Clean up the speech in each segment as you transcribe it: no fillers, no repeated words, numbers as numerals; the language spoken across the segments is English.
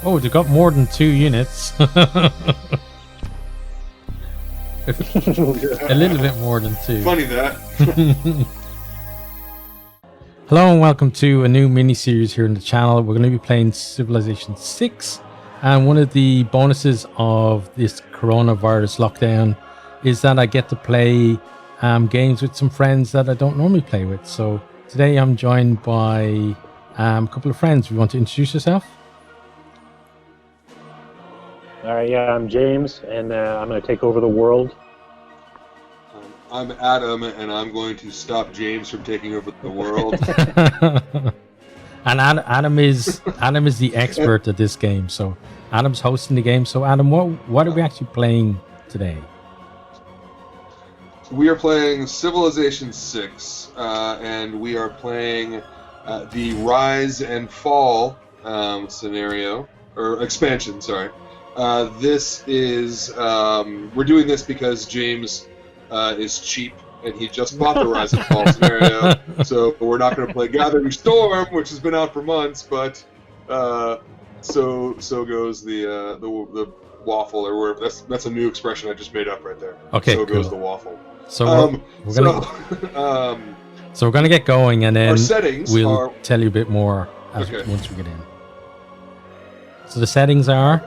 Oh, they got more than 2 units. A little bit more than 2. Funny that. Hello and welcome to a new mini-series here on the channel. We're going to be playing Civilization 6, and one of the bonuses of this coronavirus lockdown is that I get to play games with some friends that I don't normally play with. So today I'm joined by a couple of friends. You want to introduce yourself? All right, yeah, I'm James, and I'm going to take over the world. I'm Adam, and I'm going to stop James from taking over the world. And Adam is the expert at this game. So Adam's hosting the game. So Adam, what are we actually playing today? We are playing Civilization 6, and we are playing the Rise and Fall scenario, or expansion, sorry. This is, we're doing this because James is cheap, and he just bought the Rise and Fall scenario, so we're not going to play Gathering Storm, which has been out for months, but so goes the waffle, or whatever. That's a new expression I just made up right there. Okay, so cool. goes the waffle. So we're gonna get going, and then our settings we'll tell you a bit more once we get in. So the settings are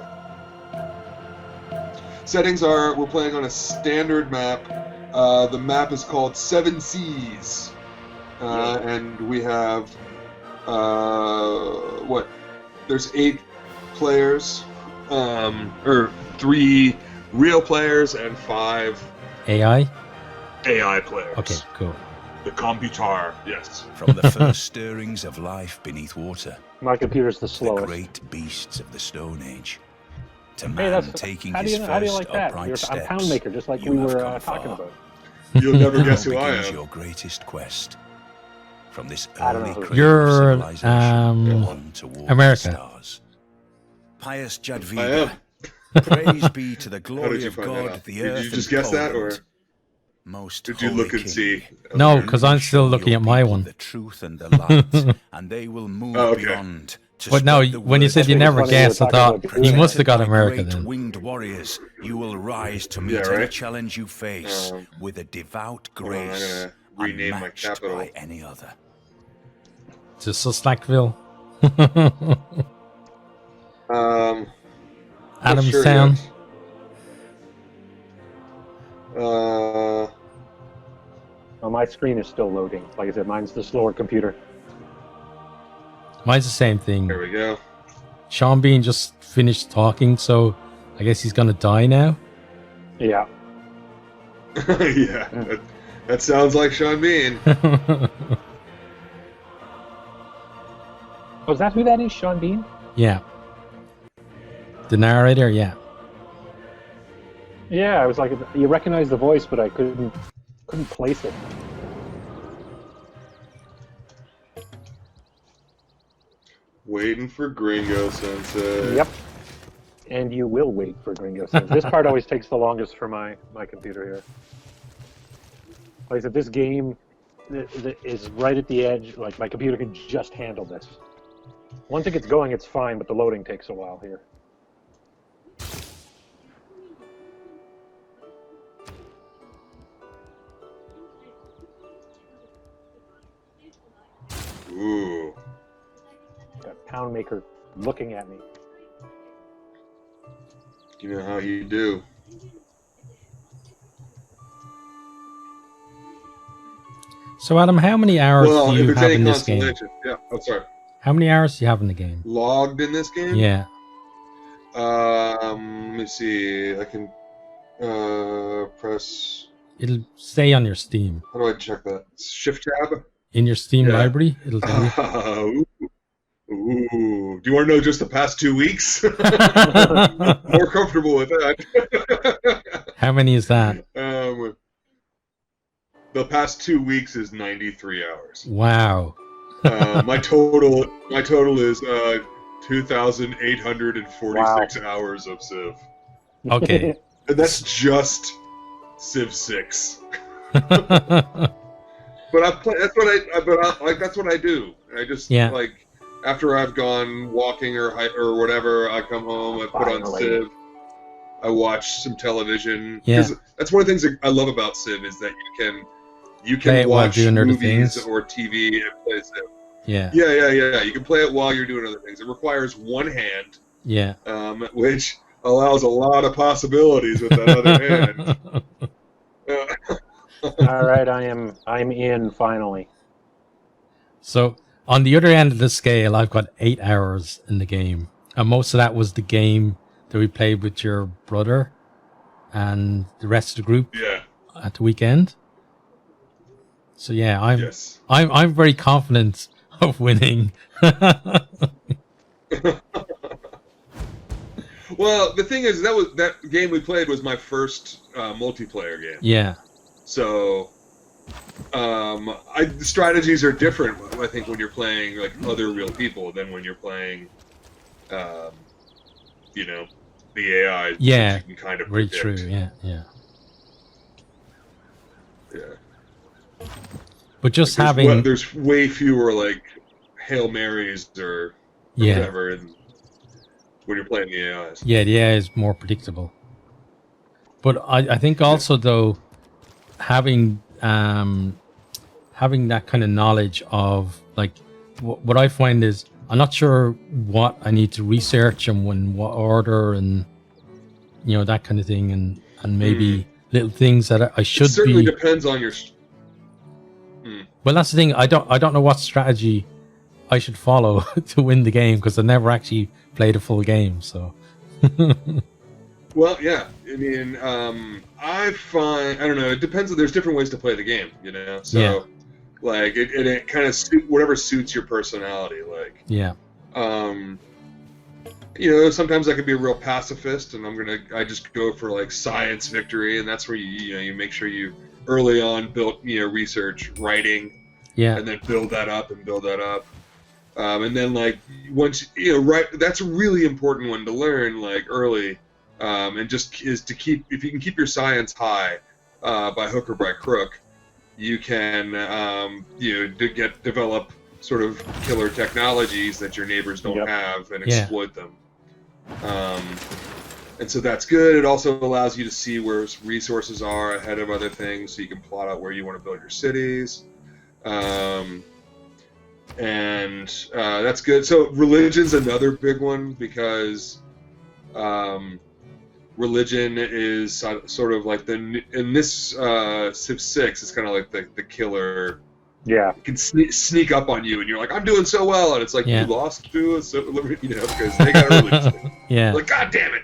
we're playing on a standard map. The map is called Seven Seas, and we have there's 8 players, or 3 real players and 5 AI players. Okay, cool. The computer, yes. From the first stirrings of life beneath water, My computer's the the slowest. great beasts of the Stone Age, to Hey, man taking how do his you first like that? upright You're a steps. pound maker, just like you we have were come talking far. about. You'll never guess who Now I begins am. your greatest quest. From this I don't early know who- cradle You're, of civilization on toward America. the stars. Pious I am. Jadviga, praise be to the How glory did you of find God, that out? the Did earth you just and guess that, or Poland. Most did you holy look and king. see? No, because I'm still looking at my one. The truth and the light, and they will move Oh, okay. beyond. To But no, spread the when you word said you That's never funny you were guessed, I talking thought about he Greece. must have got by America great then. winged warriors, you will rise to meet Yeah, any right? challenge you face with a devout Hold on, I'm grace gonna rename my unmatched capital. by any other. To Slackville. Not Adamstown. sure yet. Oh, my screen is still loading. Like I said, mine's the slower computer. Mine's the same thing. There we go. Sean Bean just finished talking, so I guess he's gonna die now. Yeah. Yeah, that sounds like Sean Bean. Oh, is that who that is, Sean Bean? Yeah. The narrator, yeah. Yeah, I was like, you recognize the voice, but I couldn't place it. Waiting for Gringo Sensei. Yep. And you will wait for Gringo Sense. This part always takes the longest for my computer here. Like I said, this game is right at the edge. Like, my computer can just handle this. Once it gets going, it's fine, but the loading takes a while here. Ooh. Got Pound Maker looking at me. You know how you do. So Adam, how many hours Well, do if you it's have any in this game? consolation. Yeah, oh, sorry. How many hours do you have in the game? Logged in this game? Yeah. Let me see. I can press. It'll stay on your Steam. How do I check that? Shift tab? In your Steam Yeah. library, it'll tell you. Ooh. Do you want to know just the past 2 weeks? More comfortable with that. How many is that? The past 2 weeks is 93 hours. Wow. My total is 2,846 hours of Civ. Okay. And that's just Civ 6. But I play. That's what I do. I just Yeah. like after I've gone walking or or whatever, I come home, I put on Finally. Civ, I watch some television. Yeah. 'Cause that's one of the things that I love about Civ is that you Play can it while watch doing other movies things. or TV and play Civ. Yeah. Yeah. You can play it while you're doing other things. It requires one hand, Yeah. which allows a lot of possibilities with that other hand. All right, I'm in finally. So on the other end of the scale, I've got 8 hours in the game, and most of that was the game that we played with your brother and the rest of the group Yeah. at the weekend. So yeah, Yes. I'm very confident of winning. Well, the thing is, that game we played was my first multiplayer game. Yeah. So, the strategies are different. I think when you're playing like other real people than when you're playing, you know, the AI. Yeah. Which you can kind of Very predict. true. Yeah. Yeah. Yeah. But just Like, having there's way fewer like Hail Marys or yeah. whatever when you're playing the AIs. Yeah, the AI is more predictable. But I think also though having that kind of knowledge of like what I find is I'm not sure what I need to research and when what order and you know that kind of thing and maybe little things that I should It certainly be. depends on your. Well, that's the thing. I don't know what strategy I should follow to win the game because I never actually played a full game. So. Well, yeah. I mean, I don't know. It depends. There's different ways to play the game, you know. So, Yeah. like, it kind of whatever suits your personality. Like, Yeah. you know, sometimes I could be a real pacifist, and I just go for like science victory, and that's where you make sure you early on build research, writing, Yeah. and then build that up and build that up. And then like once that's a really important one to learn like early, and just is to keep if you can keep your science high by hook or by crook, you can develop sort of killer technologies that your neighbors don't Yep. have and Yeah. exploit them. And so that's good. It also allows you to see where resources are ahead of other things, so you can plot out where you want to build your cities. And that's good. So religion's another big one because religion is sort of like in this Civ 6, it's kind of like the killer. Yeah. It can sneak up on you, and you're like, I'm doing so well, and it's like Yeah. you lost to us, because they got a religious thing. Yeah. Like, God damn it.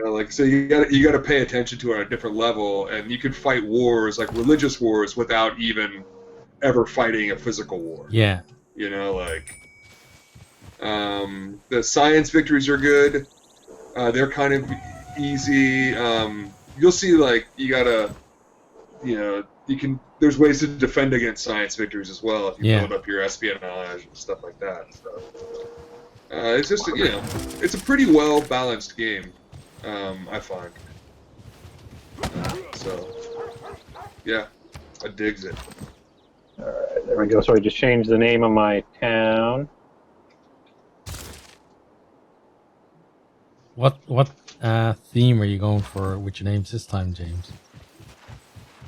Like so you got to pay attention to it on a different level, and you can fight wars like religious wars without even ever fighting a physical war. Yeah. The science victories are good. They're kind of easy. You'll see like you gotta, there's ways to defend against science victories as well if you Yeah. build up your espionage and stuff like that. So it's just it's a pretty well balanced game. I find. So, yeah, I digs it. All right, there we go. So I just changed the name of my town. What theme are you going for with your names this time, James?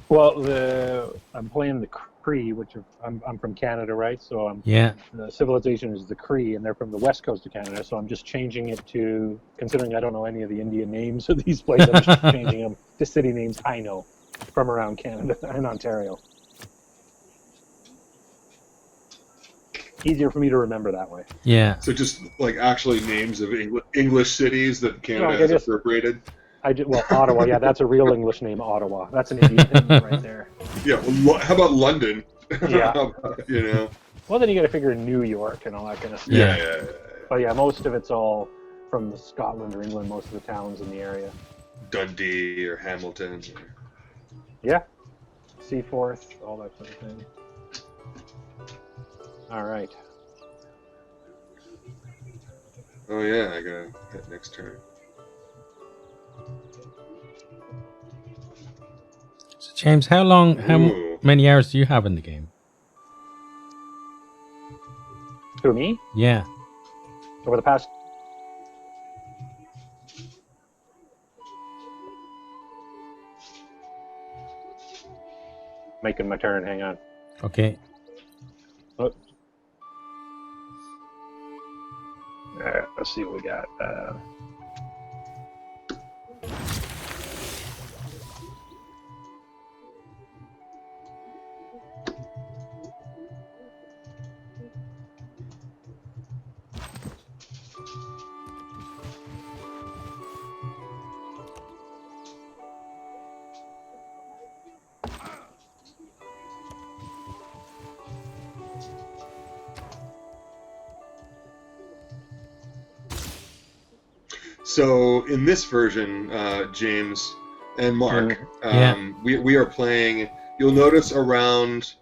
Well, I'm playing the Cree, which I'm from Canada, right? So Yeah. the civilization is the Cree, and they're from the west coast of Canada. So I'm just changing it to, considering I don't know any of the Indian names of these places, I'm just changing them to city names I know from around Canada and Ontario. Easier for me to remember that way. Yeah. So just like actually names of English cities that Canada No, has just- appropriated. Ottawa. Yeah, that's a real English name, Ottawa. That's an Indian name right there. Yeah, well, how about London? Yeah. How about, Well, then you got to figure New York and all that kind of stuff. Yeah. But yeah, most of it's all from Scotland or England. Most of the towns in the area. Dundee or Hamilton. Yeah, Seaforth, all that sort of thing. All right. Oh yeah, I gotta hit next turn. So James, how Ooh. many hours do you have in the game? Who, me? Yeah. Over the past... Making my turn, hang on. Okay. Oh. Alright, let's see what we got. So in this version, James and Mark, we are playing. You'll notice around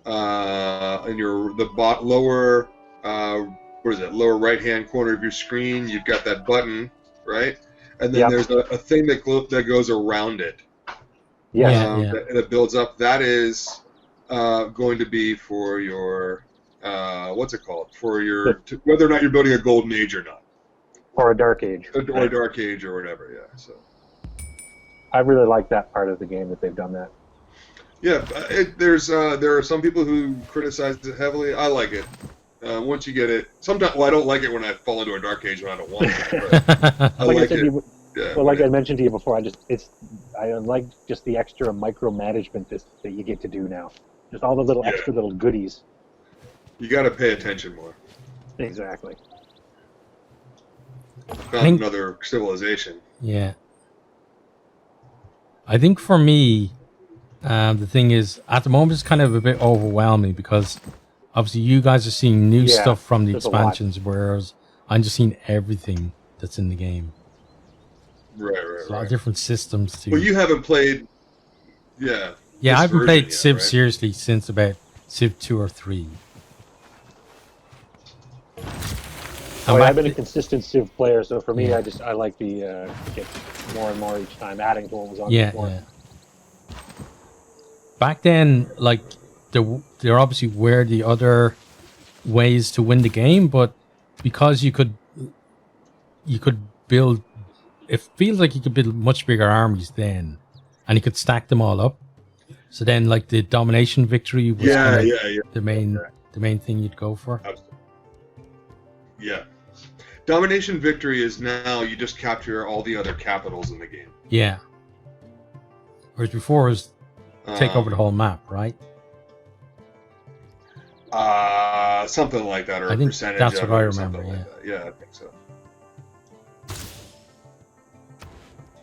in your lower lower right hand corner of your screen, you've got that button, right? And then there's a thing that goes around it. That builds up. That is going to be for your what's it called? For your whether or not you're building a golden age or not. Or a Dark Age. Or a Dark Age or whatever, yeah. So I really like that part of the game that they've done that. Yeah, there are some people who criticize it heavily. I like it. Once you get it, sometimes I don't like it when I fall into a Dark Age when I don't want it. But I like it. Like I mentioned to you before, I like just the extra micromanagement that you get to do now. Just all the little extra little goodies. You got to pay attention more. Exactly. Not another Civilization. Yeah. I think for me, the thing is, at the moment, it's kind of a bit overwhelming because obviously you guys are seeing new stuff from the expansions, whereas I'm just seeing everything that's in the game. Right. A lot of different systems too. Well, you haven't played. Yeah. Yeah, I haven't played Civ seriously since about Civ 2 or 3. I've been a consistent Civ player, so for me, I like the get more and more each time, adding to what was on before. Yeah. Back then, like there obviously were the other ways to win the game, but because you could build, it feels like you could build much bigger armies then, and you could stack them all up. So then, like the domination victory was the main thing you'd go for. Absolutely. Yeah. Domination victory is now you just capture all the other capitals in the game. Yeah. Whereas before it was take over the whole map, right? Something like that, or I think a percentage that's of what I it, or remember, something like that. Yeah, I think so.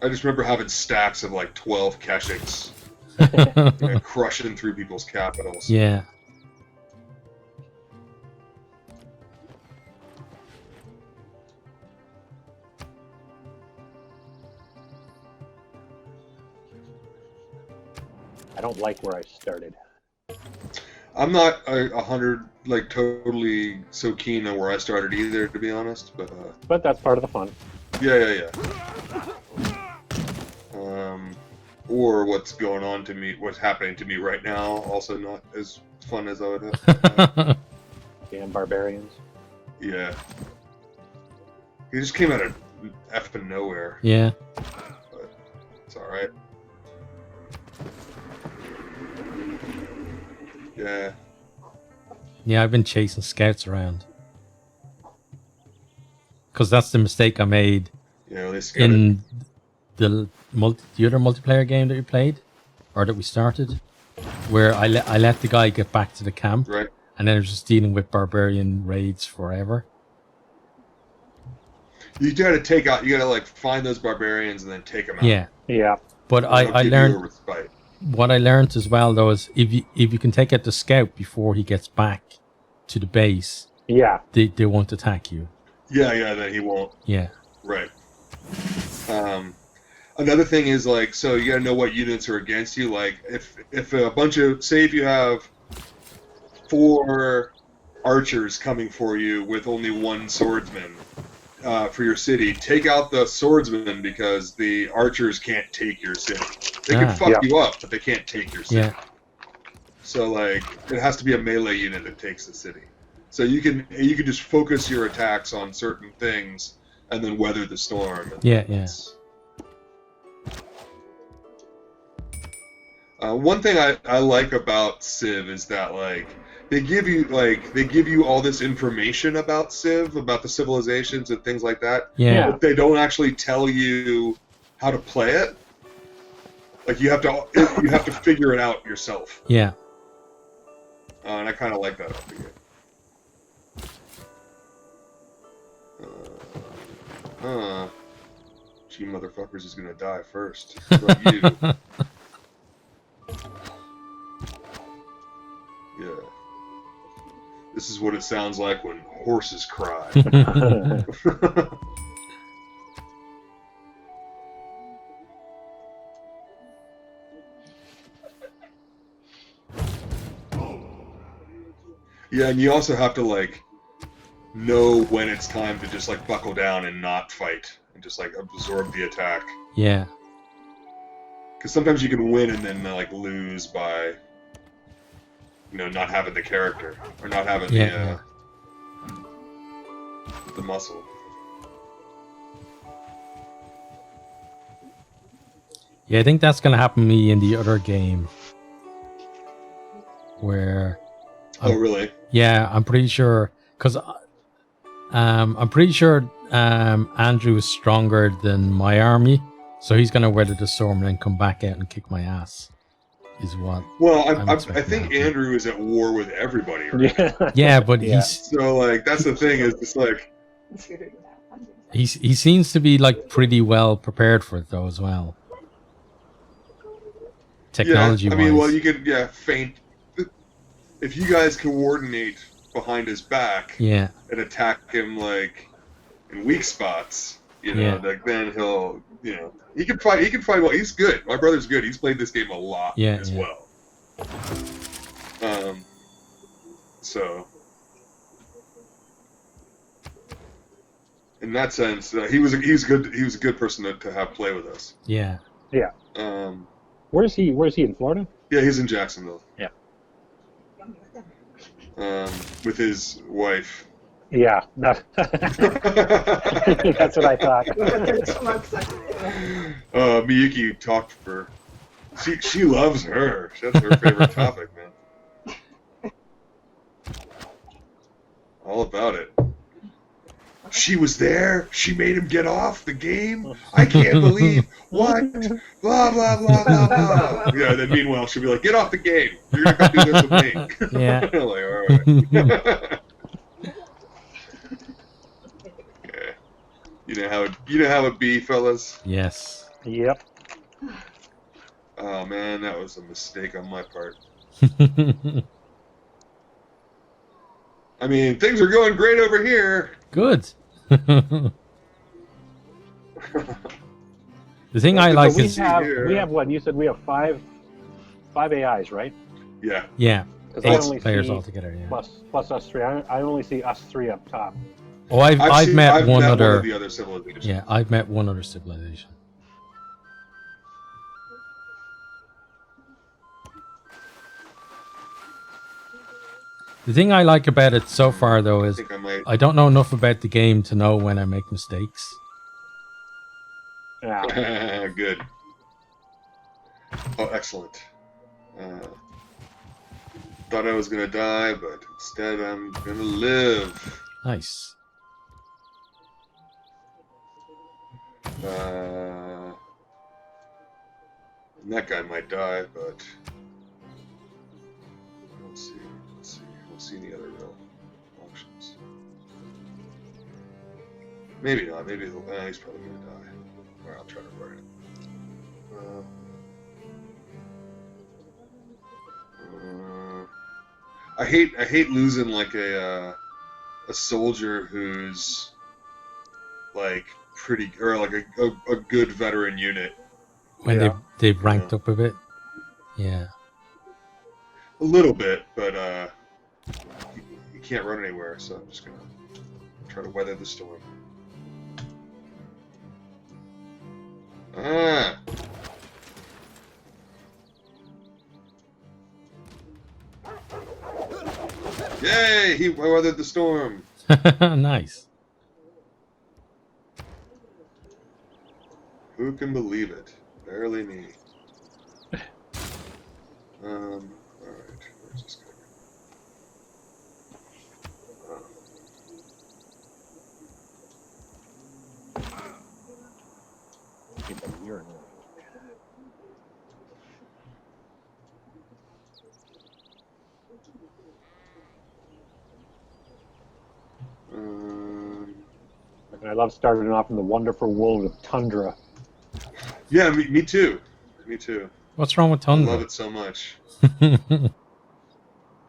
I just remember having stacks of like 12 Keshiks and crushing through people's capitals. Yeah. I don't like where I started. I'm not 100 like totally so keen on where I started either, to be honest. But that's part of the fun. Yeah. Or what's going on to me, what's happening to me right now, also not as fun as I would have. Damn barbarians. Yeah. He just came out of effing nowhere. Yeah. But it's alright. Yeah. Yeah, I've been chasing scouts around. Because that's the mistake I made in the other multiplayer game that we played, or that we started, where I let the guy get back to the camp, right, and then I was just dealing with barbarian raids forever. You gotta like find those barbarians and then take them out. Yeah. But I learned what I learned as well though is if you can take out the scout before he gets back to the base, they won't attack you. Yeah, then he won't. Yeah. Right. Another thing is like, so you gotta know what units are against you. Like if a bunch of, say if you have 4 archers coming for you with only 1 swordsman for your city, take out the swordsman because the archers can't take your city. They can fuck you up, but they can't take your city. Yeah. So like, it has to be a melee unit that takes the city. So you can just focus your attacks on certain things and then weather the storm. And Yeah. One thing I like about Civ is that like they give you all this information about Civ, about the civilizations and things like that. Yeah. But they don't actually tell you how to play it. Like you have to figure it out yourself. Yeah. And I kind of like that about the game. Gee, motherfuckers is gonna die first. What about you? Yeah. This is what it sounds like when horses cry. Yeah, and you also have to like know when it's time to just like buckle down and not fight and just like absorb the attack. Yeah. Because sometimes you can win and then like lose by, you know, not having the character or not having the muscle. Yeah, I think that's gonna happen to me in the other game. Where Oh, really? yeah, I'm pretty sure because I'm pretty sure Andrew is stronger than my army, so he's gonna weather the storm and then come back out and kick my ass. Is what? Well, I'm I expecting think to happen. Andrew is at war with everybody. Right? Yeah. Yeah, but Yeah. So like that's the thing is it's like he seems to be like pretty well prepared for it though as well. Technology I mean, well, wise. you could feint. If you guys coordinate behind his back Yeah. and attack him like in weak spots, you know, Yeah. like then he'll, you know, he can fight. He can fight well. He's good. My brother's good. He's played this game a lot as well. So in that sense, he was a good person to have play with us. Yeah. Yeah. Where's he in Florida? Yeah, he's in Jacksonville. Yeah. With his wife. Yeah. That's what I thought. Miyuki talked for. She loves her. That's her favorite topic, man. All about it. She was there. She made him get off the game. I can't believe what. Blah blah blah blah blah. Yeah. Then meanwhile, she'll be like, "Get off the game. You're gonna come do this with me." Yeah. Like, all right. Okay. You know how it be, fellas. Yes. Yep. Oh man, that was a mistake on my part. I mean, things are going great over here. Good. The thing I like So is we have what you said. We have five AIs, right? Yeah. yeah, Because I 8 only players see altogether. Yeah. plus us three. I only see us three up top. Oh, I've met one of other. the other civilizations. Yeah, I've met one other civilization. The thing I like about it so far, though, I is think I might. I don't know enough about the game to know when I make mistakes. Yeah. Good. Oh, excellent. Thought I was gonna die, but instead I'm gonna live. Nice. And that guy might die, but let's see. We'll see any other real options. Maybe not. Maybe he's probably gonna die. Or I'll try to burn it. I hate losing like a soldier who's like pretty or like a good veteran unit. When Yeah. they've ranked up a bit. Yeah. A little bit, but he can't run anywhere, so I'm just gonna try to weather the storm. Ah. Yay! He weathered the storm. Nice. Who can believe it? Barely me. Alright, where's this guy? You're annoying. And I love starting off in the wonderful world of Tundra. Yeah, me too. Me too. What's wrong with I love Tundra? it so much.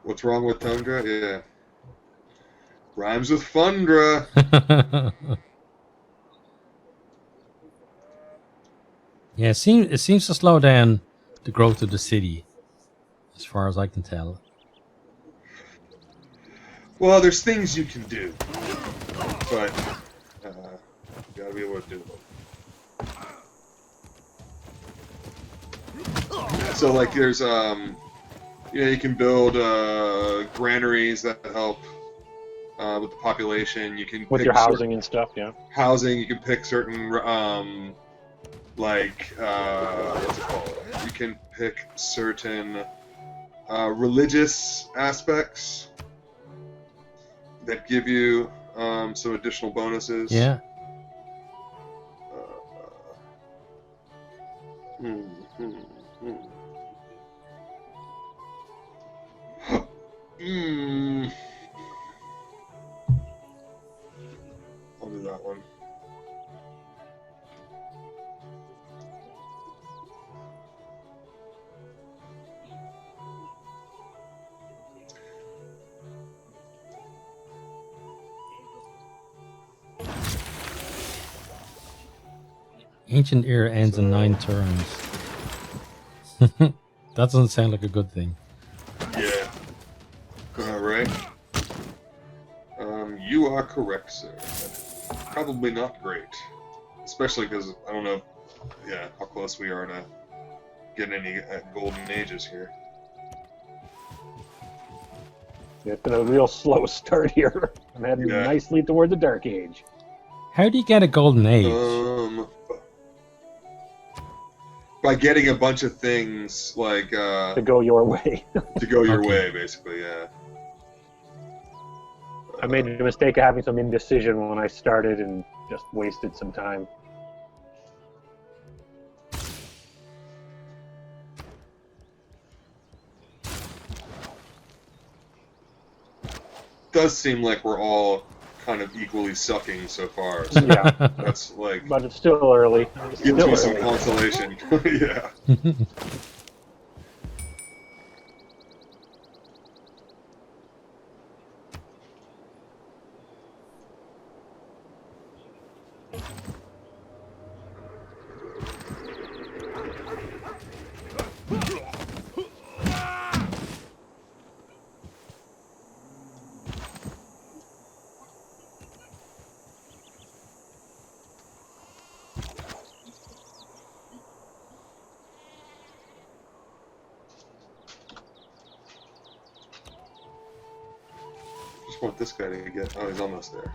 What's wrong with Tundra? Yeah. Rhymes with Fundra. Yeah, it seems to slow down the growth of the city, as far as I can tell. Well, there's things you can do, but you gotta be able to do them. So, like, there's you can build granaries that help with the population. You can With pick your housing and stuff, yeah. housing. You can pick certain what's it called? You can pick certain religious aspects that give you some additional bonuses. Yeah. I'll do that one. Ancient era ends in 9 turns. That doesn't sound like a good thing. Yeah. Alright. You are correct, sir. Probably not great. Especially because I don't know how close we are to getting any golden ages here. It's been a real slow start here. I'm heading nicely toward the Dark Age. How do you get a golden age? By getting a bunch of things like to go your way. to go your way, basically, yeah. I made the mistake of having some indecision when I started and just wasted some time. Does seem like we're all kind of equally sucking so far. So Yeah, that's like but it's still early. It's gives still me some early. consolation. Yeah. Just want this guy to get. Oh, he's almost there.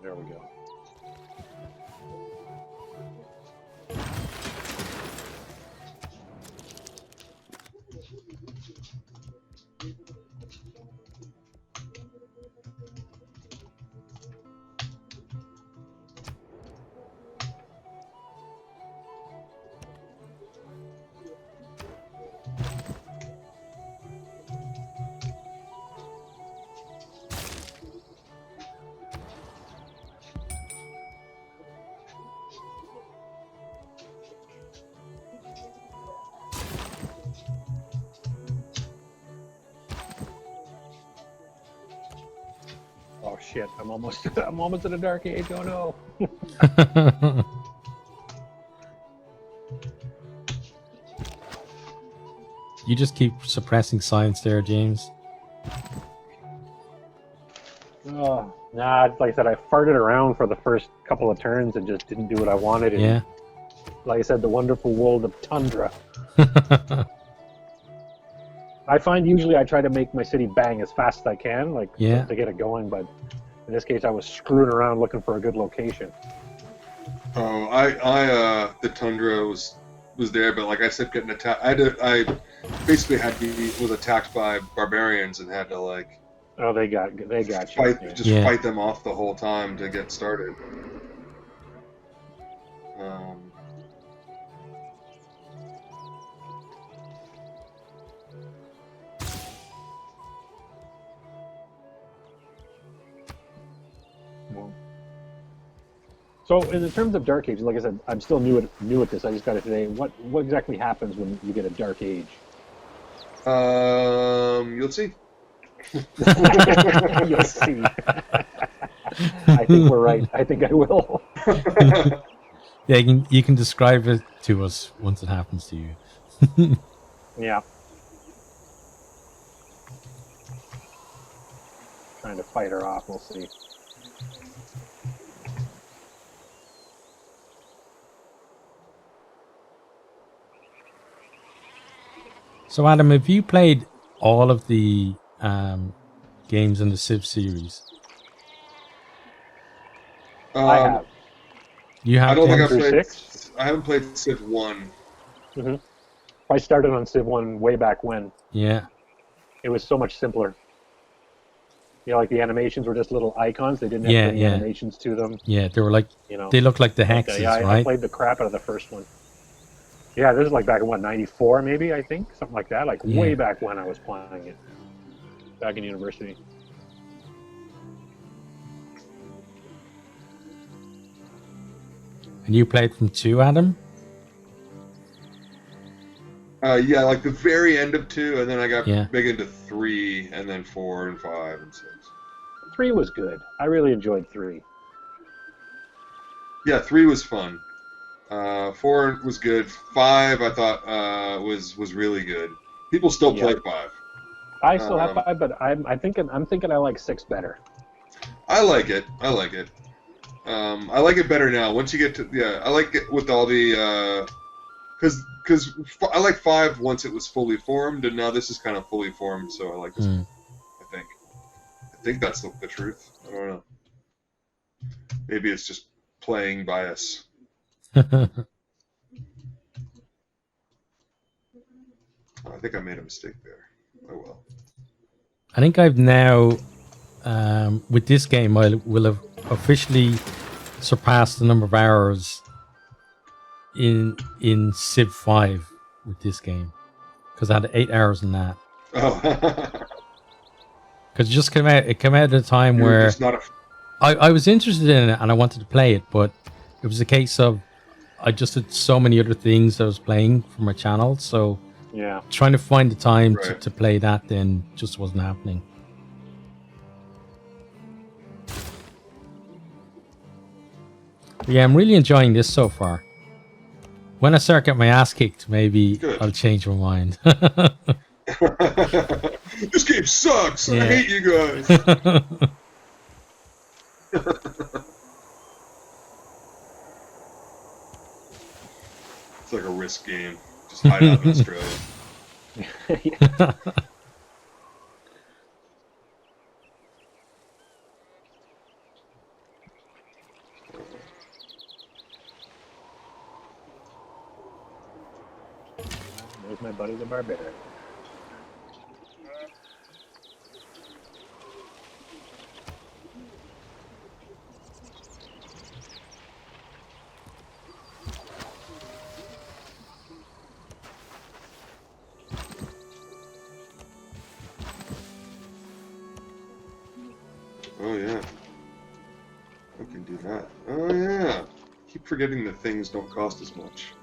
There we go. Oh shit! I'm almost at the Dark Age. Oh no! You just keep suppressing science there, James. Oh, nah, like I said, I farted around for the first couple of turns and just didn't do what I wanted. And Yeah. like I said, the wonderful world of Tundra I find usually I try to make my city bang as fast as I can, like Yeah. to get it going. But in this case, I was screwing around looking for a good location. Oh, the tundra was there, but like I said, getting attacked. I basically was attacked by barbarians and had to like Oh, they got you. fight, Yeah. just Yeah. fight them off the whole time to get started. So, in terms of Dark Age, like I said, I'm still new at this. I just got it today. What exactly happens when you get a Dark Age? You'll see. You'll see. I think we're right. I think I will. Yeah, you can describe it to us once it happens to you. Yeah. Trying to fight her off. We'll see. So, Adam, have you played all of the games in the Civ series? I have. You have? I don't think Ken? I've through played. 6? I haven't played Civ 1. Mm-hmm. I started on Civ 1 way back when. Yeah. It was so much simpler. You know, like the animations were just little icons. They didn't have Yeah, any yeah. animations to them. Yeah, they were like, You know. they look like the Like, hexes, yeah, I right? played the crap out of the first one. Yeah, this is like back in, what, 94 maybe, I think? Something like that. Like Yeah. way back when I was playing it. Back in university. And you played from 2, Adam? Yeah, like the very end of 2, and then I got Yeah. big into 3, and then 4 and 5 and 6. 3 was good. I really enjoyed 3. Yeah, 3 was fun. 4 was good. 5 I thought was really good. People still play 5. I still have 5, but I'm thinking I like 6 better. I like it. I like it better now. Once you get to I like it with all the because I like 5 once it was fully formed, and now this is kind of fully formed, so I like this. Hmm. I think that's the truth. I don't know. Maybe it's just playing bias. I think I made a mistake there. Oh well. I think I've now, with this game, I will have officially surpassed the number of hours in Civ 5 with this game, because I had 8 hours in that. Oh. Because it just came out. It came out at a time You're where just not a I was interested in it and I wanted to play it, but it was a case of I just had so many other things I was playing for my channel, so Yeah. trying to find the time Right. to play that then just wasn't happening. But yeah, I'm really enjoying this so far. When I start getting my ass kicked, maybe Good. I'll change my mind. This game sucks. Yeah. I hate you guys. It's like a risk game. Just hide out in Australia. There's my buddy the Barbarian. Oh yeah. I can do that. Oh yeah. Keep forgetting that things don't cost as much.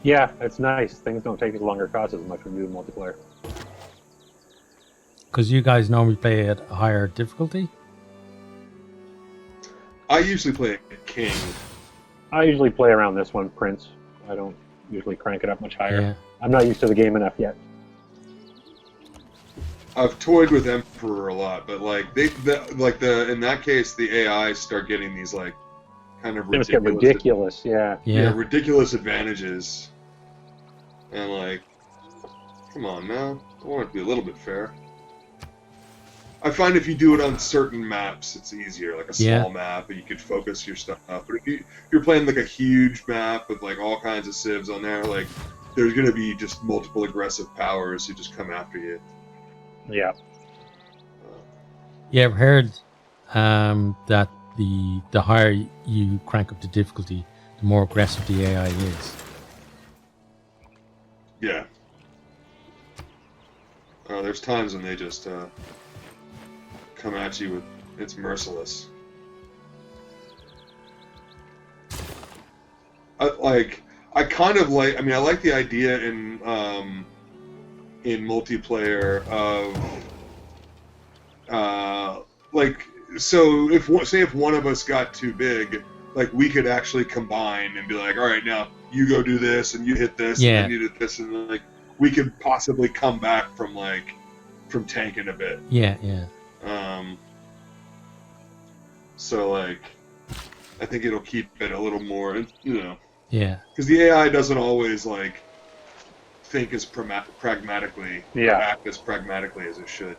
Yeah, it's nice. Things don't take as long or cost as much when you do multiplayer. Because you guys normally play at a higher difficulty. I usually play a king. I usually play around this one, Prince. I don't usually crank it up much higher. Yeah. I'm not used to the game enough yet. I've toyed with Emperor a lot, but like in that case, the AI start getting these like kind of Things get ridiculous, yeah. Yeah. ridiculous advantages. And like, come on now, I want it to be a little bit fair. I find if you do it on certain maps, it's easier, like a small map, and you could focus your stuff up. But if you're playing like a huge map with like all kinds of civs on there, like there's gonna be just multiple aggressive powers who just come after you. Yeah. Yeah, I've heard that the higher you crank up the difficulty, the more aggressive the AI is. Yeah. There's times when they just come at you with it's merciless. I like the idea in multiplayer of so if one of us got too big, like we could actually combine and be like, all right, now you go do this and you hit this and then you do this, and like we could possibly come back from tanking a bit. Yeah. So like, I think it'll keep it a little more, Yeah. Because the AI doesn't always like think as pragmatically, or act as pragmatically as it should.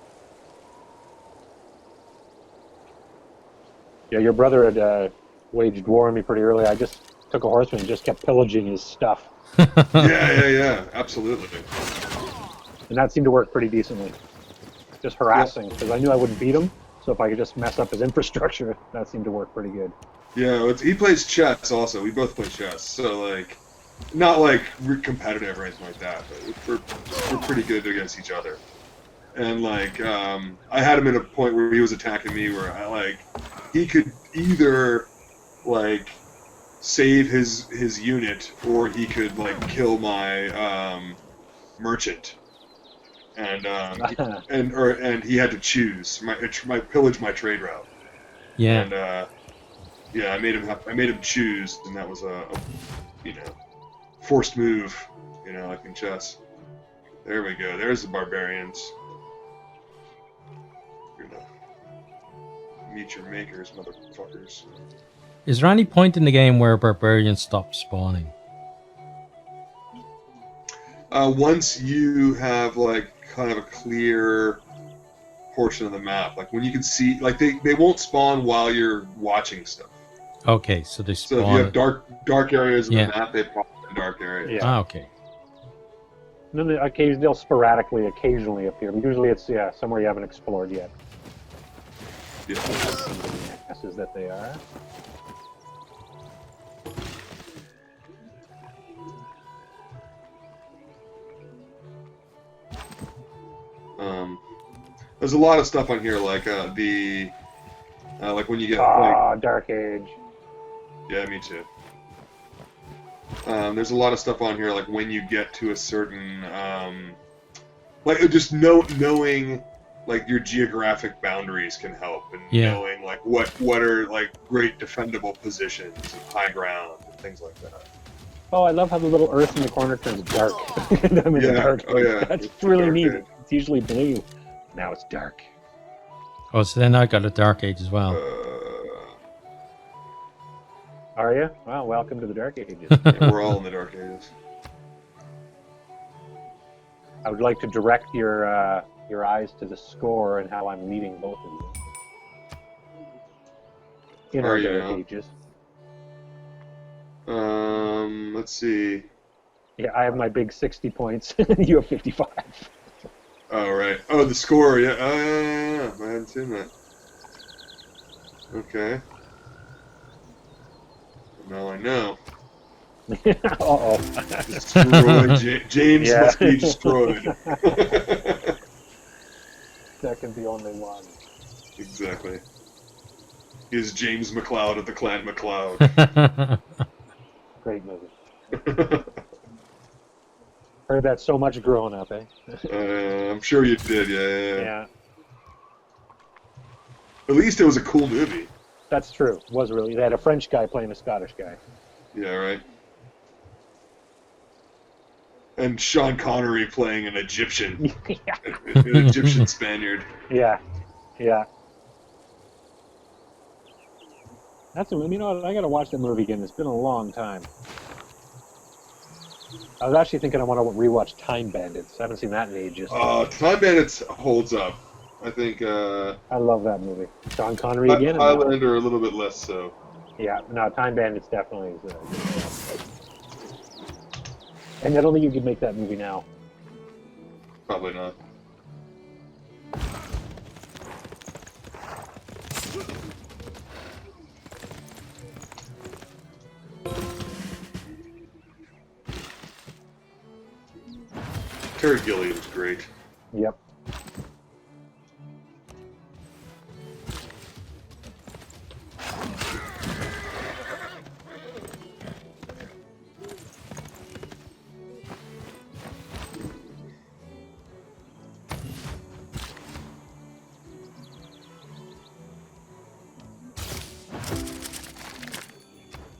Yeah, your brother had waged war on me pretty early. I just took a horseman and just kept pillaging his stuff. Yeah, absolutely. And that seemed to work pretty decently. Just harassing, because I knew I wouldn't beat him. So if I could just mess up his infrastructure, that seemed to work pretty good. Yeah, he plays chess also. We both play chess, so like, not like we're competitive or anything like that, but we're pretty good against each other. And like, I had him at a point where he was attacking me, where he could either like save his unit, or he could like kill my merchant. And and he had to choose my pillage my trade route. Yeah. And I made him choose, and that was a forced move, like in chess. There we go. There's the barbarians. You're gonna meet your makers, motherfuckers. Is there any point in the game where barbarians stop spawning? Once you have like kind of a clear portion of the map, like when you can see, like they won't spawn while you're watching stuff. Okay, so they spawn. So if you have dark areas of the map, they pop in dark areas. Yeah. Ah, okay. And then they'll sporadically, occasionally appear. But usually it's somewhere you haven't explored yet. Yeah. Asses that they are. There's a lot of stuff on here, like like when you get Dark Age. Yeah, me too. There's a lot of stuff on here, like when you get to a certain, like just knowing like your geographic boundaries can help, and knowing like what are like great defendable positions, and high ground, and things like that. Oh, I love how the little earth in the corner turns dark. I'm in dark. Oh yeah, that's really neat. It's usually blue. Now it's dark. Oh, so then I got a Dark Age as well. Are you? Well, welcome to the Dark Ages. Yeah, we're all in the Dark Ages. I would like to direct your eyes to the score and how I'm leading both of you. In our Dark Ages. Let's see. Yeah, I have my big 60 points. You have 55. Oh, right. Oh, the score, yeah. I hadn't seen that. Okay. Now I know. Uh-oh. Destroyed. James must be destroyed. Second the only one. Exactly. He's James McLeod of the Clan McLeod. Great movie. Heard that so much growing up, eh? I'm sure you did, Yeah. At least it was a cool movie. That's true. It was really. They had a French guy playing a Scottish guy. Yeah, right. And Sean Connery playing an Egyptian. An Egyptian Spaniard. Yeah. That's you know what? I gotta watch that movie again. It's been a long time. I was actually thinking I want to rewatch Time Bandits. I haven't seen that in ages. Time Bandits holds up. I think I love that movie. Sean Connery again, and that one. Highlander a little bit less so. Yeah, no, Time Bandits definitely is. And I don't think you could make that movie now. Probably not. Terry Gilliam's great. Yep.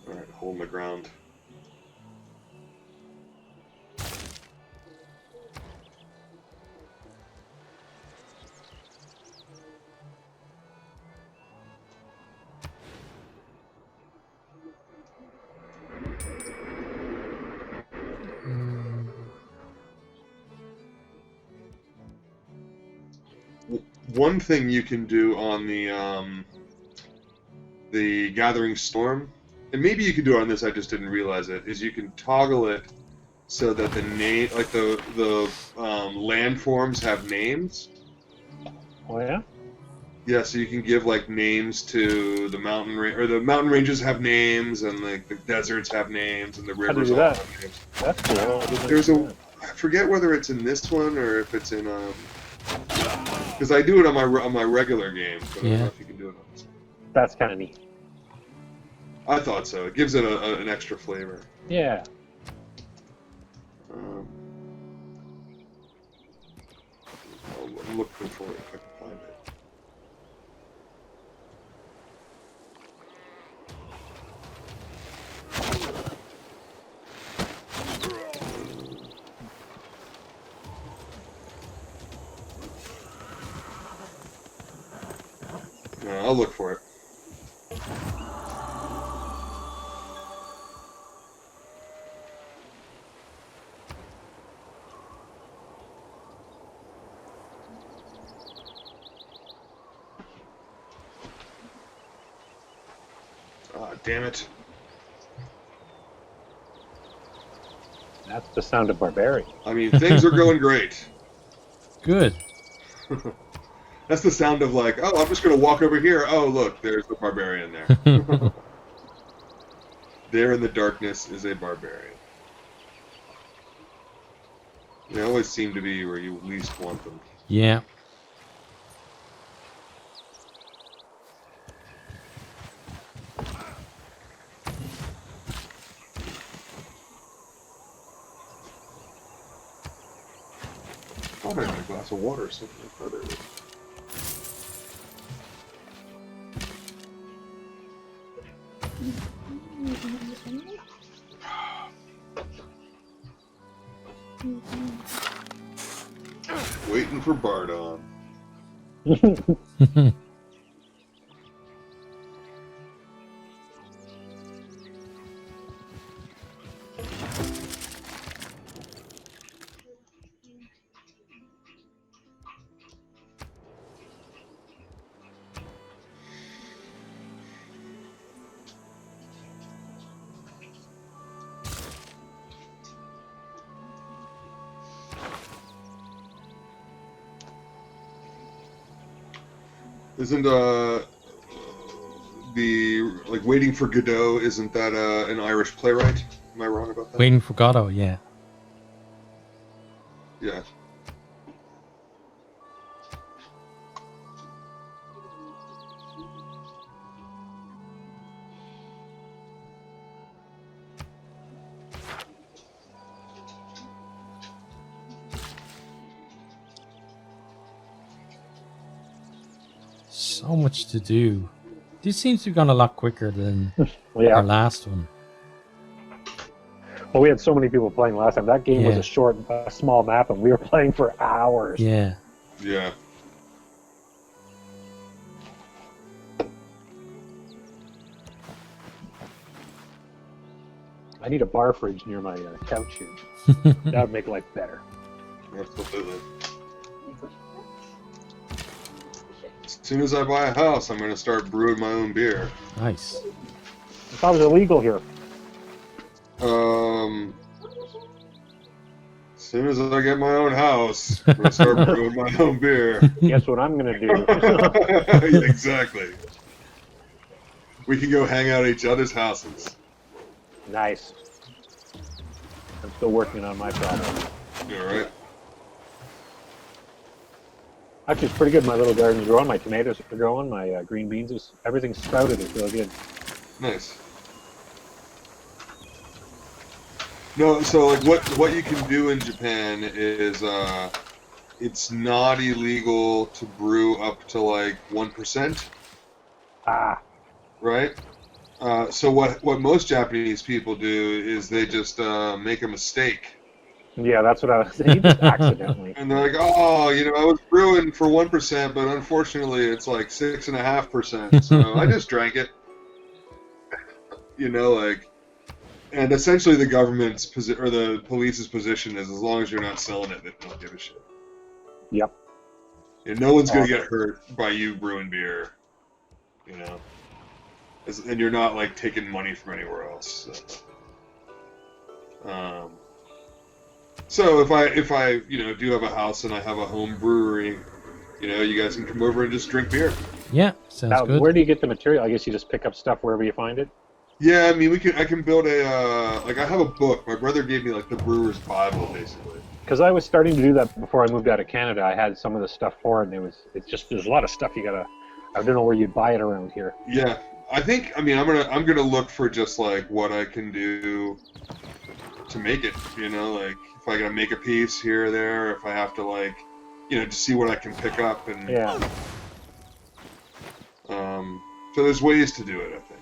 All right, hold my ground. One thing you can do on the Gathering Storm, and maybe you can do it on this, I just didn't realize it, is you can toggle it so that the name, like the landforms have names. Oh yeah. Yeah, so you can give like names to the or the mountain ranges have names, and like the deserts have names, and the How do you rivers do all that? have names. That's cool. I didn't There's know a, I forget whether it's in this one or if it's in because I do it on my regular game, but I don't know Yeah. if you can do it on this one. That's kind of neat. I thought so. It gives it an extra flavor. Yeah. Um, I'm looking for it if I can find it. No, I'll look for it. Ah, damn it. That's the sound of barbarian. I mean, things are going great. Good. That's the sound of like, oh, I'm just going to walk over here. Oh, look, there's the barbarian there. There in the darkness is a barbarian. They always seem to be where you least want them. Yeah. I thought I had a glass of water or something. Oh, there it is. Waiting for Bardon. Isn't the like Waiting for Godot? Isn't that an Irish playwright? Am I wrong about that? Waiting for Godot, yeah. Yeah. So much to do. This seems to have gone a lot quicker than Yeah. our last one. Well, we had so many people playing last time. That game was Yeah. a small map, and we were playing for hours. Yeah. Yeah. I need a bar fridge near my couch here. That would make life better. Absolutely. As soon as I buy a house, I'm going to start brewing my own beer. Nice. I thought it was illegal here. As soon as I get my own house, I'm going to start brewing my own beer. Guess what I'm going to do? Exactly. We can go hang out at each other's houses. Nice. I'm still working on my problem. You all right? Actually, it's pretty good. My little garden's growing. My tomatoes are growing. My green beans, everything's sprouted. It's really good. Nice. No, so like what you can do in Japan is it's not illegal to brew up to like 1%, Ah, right? So what most Japanese people do is they just make a mistake. yeah, that's what I was saying. Just accidentally. And they're like, oh, I was brewing for 1%, but unfortunately it's like 6.5%. So I just drank it. And essentially the government's or the police's position is as long as you're not selling it, they don't give a shit. Yep. And no one's gonna get hurt by you brewing beer, and you're not like taking money from anywhere else. So if I do have a house and I have a home brewery, you guys can come over and just drink beer. Yeah, sounds Now, good. where do you get the material? I guess you just pick up stuff wherever you find it. Yeah, I mean I can build a I have a book. My brother gave me like the Brewer's Bible basically. Because I was starting to do that before I moved out of Canada. I had some of the stuff for it, and there's a lot of stuff you gotta. I don't know where you'd buy it around here. Yeah, I'm gonna look for just like what I can do to make it. Like if I gotta make a piece here or there, if I have to like, to see what I can pick up and. Yeah. So there's ways to do it, I think.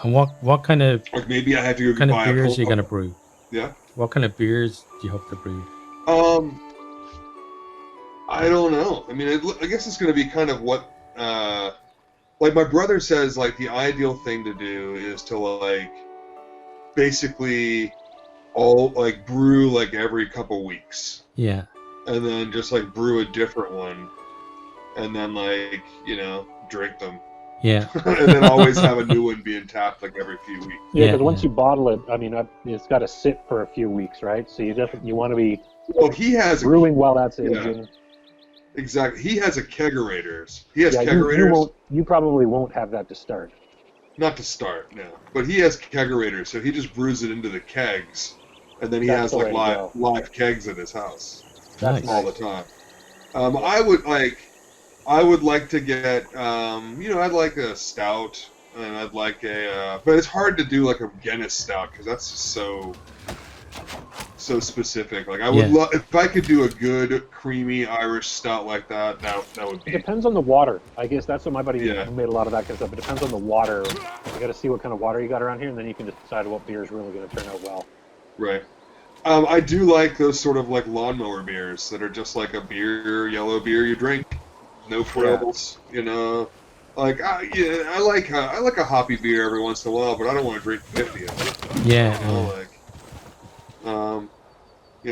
And what kind of Like maybe I have to go buy beers are you gonna brew? Yeah. What kind of beers do you hope to brew? I don't know. I mean, I guess it's going to be kind of what, like my brother says, like the ideal thing to do is to like, basically, brew like every couple weeks. Yeah. And then just like brew a different one, and then like drink them. Yeah. And then always have a new one being tapped like every few weeks. Yeah, Yeah, because once yeah. you bottle it, I mean, it's got to sit for a few weeks, right? So you want to be Well, he has brewing while that's Yeah. aging. exactly. He has a kegerators. He has Yeah, kegerators. you probably won't have that to start. Not to start, no. But he has kegerators, so he just brews it into the kegs, and then he That's has the like way to live, go. live kegs at his house Nice. all the time. I would like to get, I'd like a stout, and I'd like but it's hard to do like a Guinness stout because that's just so specific. Like I would Yeah. love if I could do a good creamy Irish stout like that. That would It be depends on the water. I guess that's what my buddy Yeah. made a lot of that kind of stuff. It depends on the water. You got to see what kind of water you got around here, and then you can decide what beer is really going to turn out well. right. I do like those sort of like lawnmower beers that are just like a yellow beer you drink, no frills, Like I like a hoppy beer every once in a while, but I don't want to drink 50 of it. Yeah.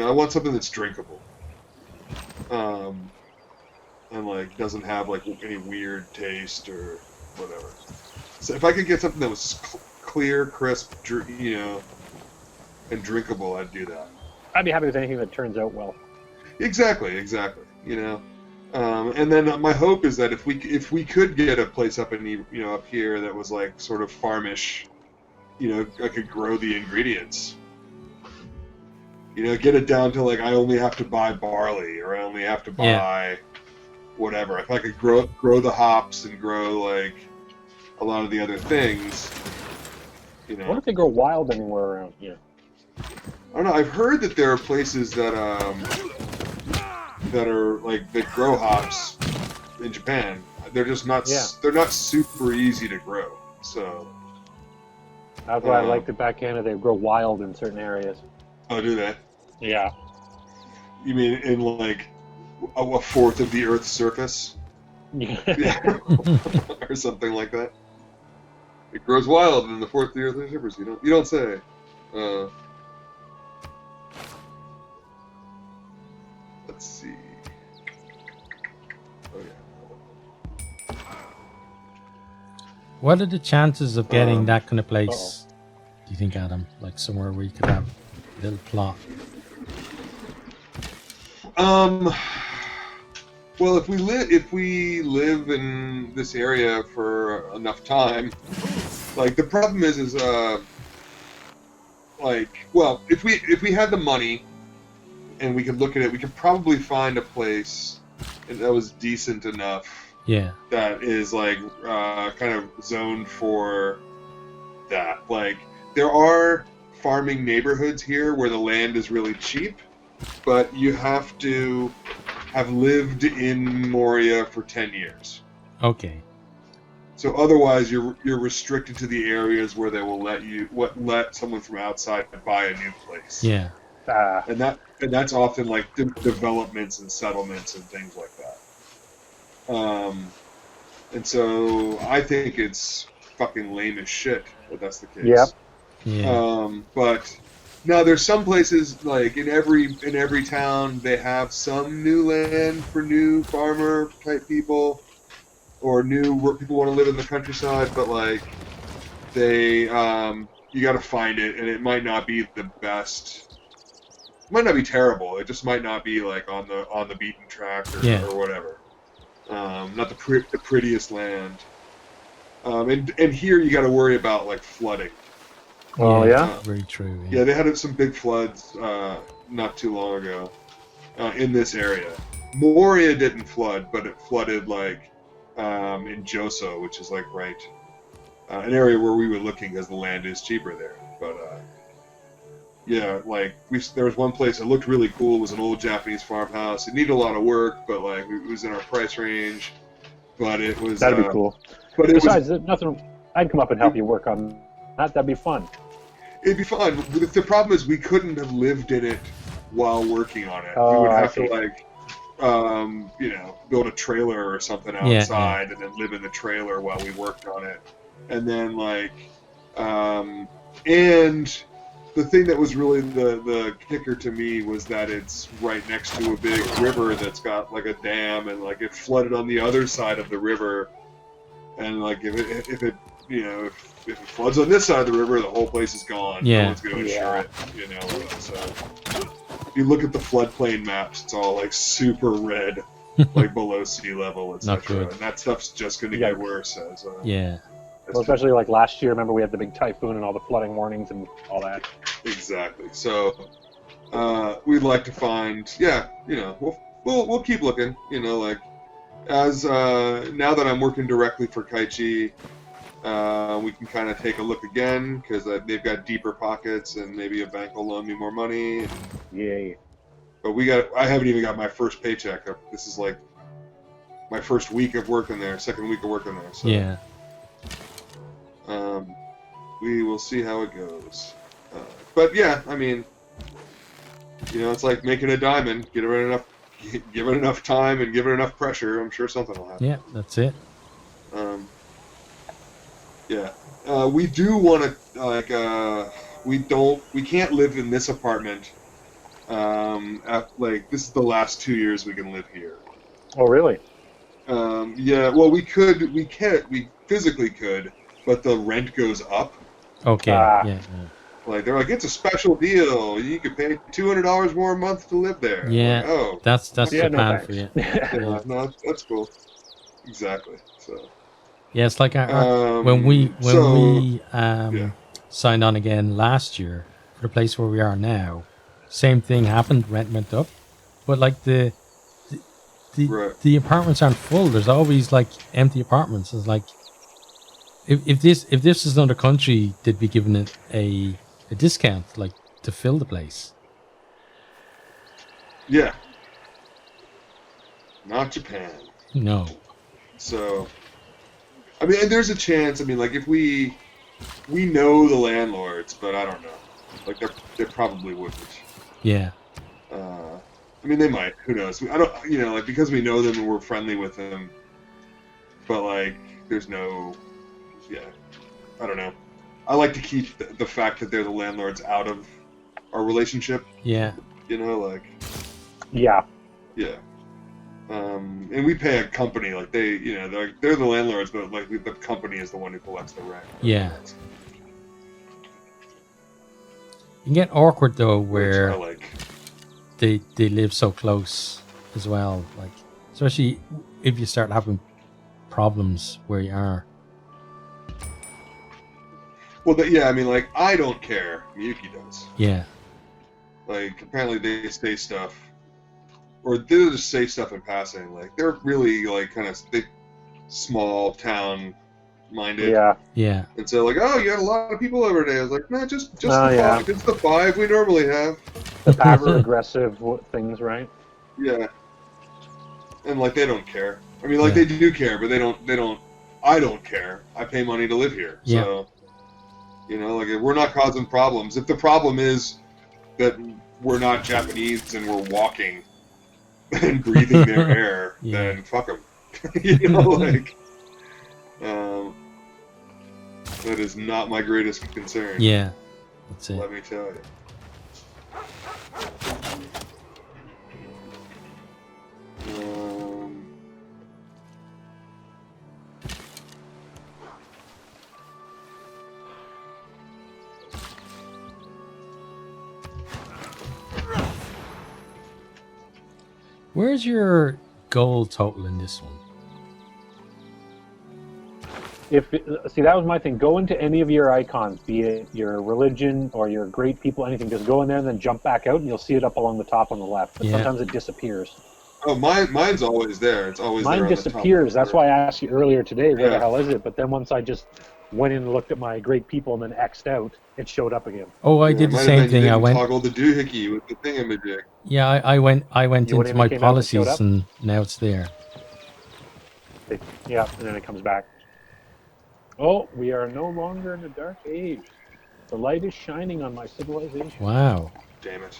I want something that's drinkable, and like doesn't have like any weird taste or whatever. So if I could get something that was clear, crisp, and drinkable, I'd do that. I'd be happy with anything that turns out well. Exactly. And then my hope is that if we could get a place up up here that was like sort of farmish, I could grow the ingredients. Get it down to like I only have to buy barley or I only have to buy whatever. If I could grow the hops and grow like a lot of the other things, I wonder if they grow wild anywhere around here. I don't know. I've heard that there are places that are like that grow hops in Japan. They're just not. Yeah. They're not super easy to grow. So. That's why I liked it back in. They grow wild in certain areas. Oh, do they? Yeah. You mean in like a fourth of the Earth's surface, Yeah. or something like that? It grows wild in the fourth year of the Shippers. You don't say. Let's see. Oh yeah. What are the chances of getting that kind of place? uh-oh. Do you think, Adam? Like somewhere where you could have a little plot. Well, if we live in this area for enough time, like the problem is like, well, if we had the money and we could look at it, we could probably find a place that was decent enough Yeah. that is like kind of zoned for that. Like there are farming neighborhoods here where the land is really cheap, but you have to have lived in Moria for 10 years. Okay. So otherwise, you're restricted to the areas where they will let someone from outside buy a new place. Yeah. And that's often like developments and settlements and things like that. And so I think it's fucking lame as shit that that's the case. Yep. Yeah. But now there's some places like in every town they have some new land for new farmer type people, or new where people want to live in the countryside. But like they, you got to find it, and it might not be the best. It might not be terrible. It just might not be like on the beaten track or whatever. Not the prettiest land. And here you got to worry about like flooding. Oh, yeah? Very true. Yeah, they had some big floods not too long ago in this area. Moria didn't flood, but it flooded like in Joso, which is like right an area where we were looking because the land is cheaper there. But yeah, like there was one place that looked really cool. It was an old Japanese farmhouse. It needed a lot of work, but like it was in our price range. But it was That'd be cool. But it Besides, nothing. I'd come up and help you work on that. That'd be fun. It'd be fun. The problem is we couldn't have lived in it while working on it. Oh, we would I have see. to like, build a trailer or something outside and then live in the trailer while we worked on it. And then like, and the thing that was really the kicker to me was that it's right next to a big river that's got like a dam, and like it flooded on the other side of the river. And like if it floods on this side of the river, the whole place is gone. Yeah. No one's going to insure it, So if you look at the floodplain maps, it's all like super red, like below sea level, Not etc. good. And that stuff's just going to Yeah. get worse as Yeah. as Well, especially like last year. Remember we had the big typhoon and all the flooding warnings and all that. exactly. So we'd like to find, we'll keep looking. Like as now that I'm working directly for Kaichi. We can kind of take a look again because they've got deeper pockets and maybe a bank will loan me more money. Yay. But I haven't even got my first paycheck. This is like my first week of working there, second week of working there. So, Yeah. we will see how it goes. But yeah, I mean, it's like making a diamond. Give it enough time and give it enough pressure. I'm sure something will happen. Yeah. That's it. Yeah, we do want to we can't live in this apartment. This is the last 2 years we can live here. Oh, really? Yeah, well, we physically could, but the rent goes up. Okay. Ah. Yeah. Like they're like, it's a special deal. You could pay $200 more a month to live there. Yeah. Like, oh, That's Yeah, the no plan thanks. for you. yeah, no, that's cool. Exactly. So. Yeah, it's like when we yeah. signed on again last year for the place where we are now, same thing happened. Rent went up, but like the Right. the apartments aren't full. There's always like empty apartments. It's like if this is another country, they'd be given it a discount like to fill the place. Yeah. Not Japan. No. So, I mean, and there's a chance. I mean, like if we know the landlords, but I don't know. Like they probably wouldn't. Yeah. I mean, they might. Who knows? I don't. Like because we know them and we're friendly with them. But like, there's no. Yeah. I don't know. I like to keep the fact that they're the landlords out of our relationship. Yeah. You know, like Yeah. yeah. And we pay a company, like they, you know, they're the landlords, but like the company is the one who collects the rent. Yeah. You can get awkward though, Which I where like. they live so close as well. Like, especially if you start having problems where you are. Well, yeah, I mean, like I don't care. Miyuki does. Yeah. Like apparently they say stuff, or they just say stuff in passing. Like they're really like kind of big, small town minded. Yeah. Yeah. And so like, oh, you had a lot of people over today. I was like, no, just Oh, the yeah. five. It's the five we normally have. The passive aggressive things, right? Yeah. And like they don't care. I mean, like Yeah. they do care, but they don't. I don't care. I pay money to live here. Yeah. So, you know, like if we're not causing problems. If the problem is that we're not Japanese and we're walking and breathing their air, Yeah. then fuck them. You know, like that is not my greatest concern. Yeah. That's it. Let me tell you. Where's your goal total in this one? See, that was my thing. Go into any of your icons, be it your religion or your great people, anything. Just go in there and then jump back out, and you'll see it up along the top on the left. But Yeah. sometimes it disappears. Oh, mine's always there. It's always there Mine on the disappears. top. That's why I asked you earlier today, where Yeah. the hell is it? But then once I just went in and looked at my great people and then X'd out, it showed up again. Oh, I Yeah, did it the might have same been you thing. I didn't went. toggle the doohickey with the thingamajig. Yeah, I went You went into in my and came out and it showed policies, up? and now it's there. Yeah, and then it comes back. Oh, we are no longer in a dark age. The light is shining on my civilization. Wow. Damn it.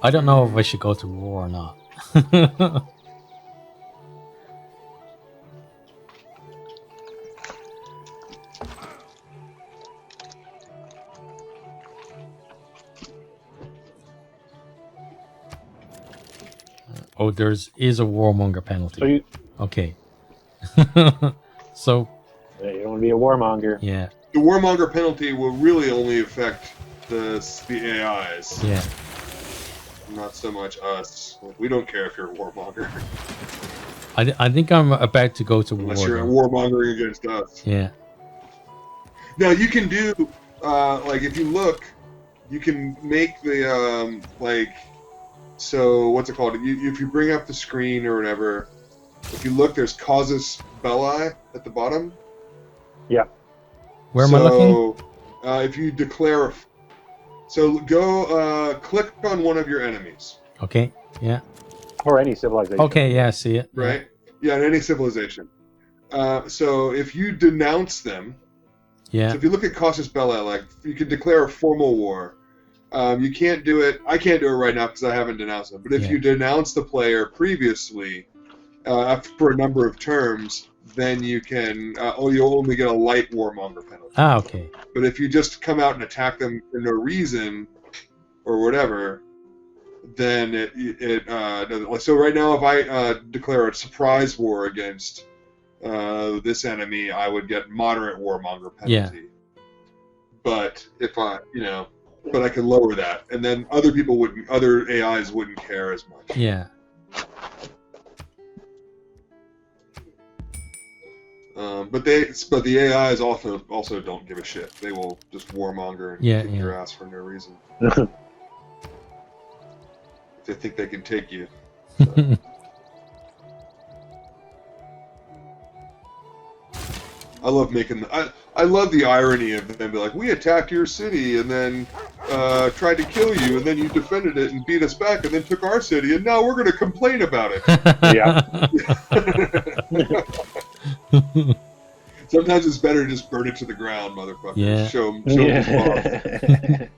I don't know if I should go to war or not. Oh, is a warmonger penalty. So you, Okay. So you don't want to be a warmonger. yeah, The warmonger penalty will really only affect the AIs, yeah. not so much us. We don't care if you're a warmonger, I think I'm about to go to war. unless you're though. warmongering against us. Yeah. Now you can do, like if you look, you can make the so what's it called? If you bring up the screen or whatever, if you look, there's causus belli at the bottom. Yeah. Where am I looking? If you declare, so go click on one of your enemies, Okay. Yeah. Or any civilization. Okay. Yeah. I see it. right? Yeah, in any civilization. So if you denounce them, Yeah. so if you look at casus belli, like you can declare a formal war. You can't do it. I can't do it right now because I haven't denounced them. But if Yeah. you denounce the player previously for a number of terms, then you can. You'll only get a light warmonger penalty. Ah. Okay. But if you just come out and attack them for no reason, or whatever, then it doesn't. So right now, if I declare a surprise war against this enemy, I would get moderate warmonger penalty. Yeah. But if but I could lower that, and then other AIs wouldn't care as much. Yeah. But the AIs also don't give a shit. They will just warmonger and Yeah, kick yeah. your ass for no reason. If they think they can take you. I love making I I love the irony of them being like, we attacked your city and then tried to kill you, and then you defended it and beat us back, and then took our city, and now we're going to complain about it. Yeah. Sometimes it's better to just burn it to the ground, motherfucker. Yeah. Show 'em the boss.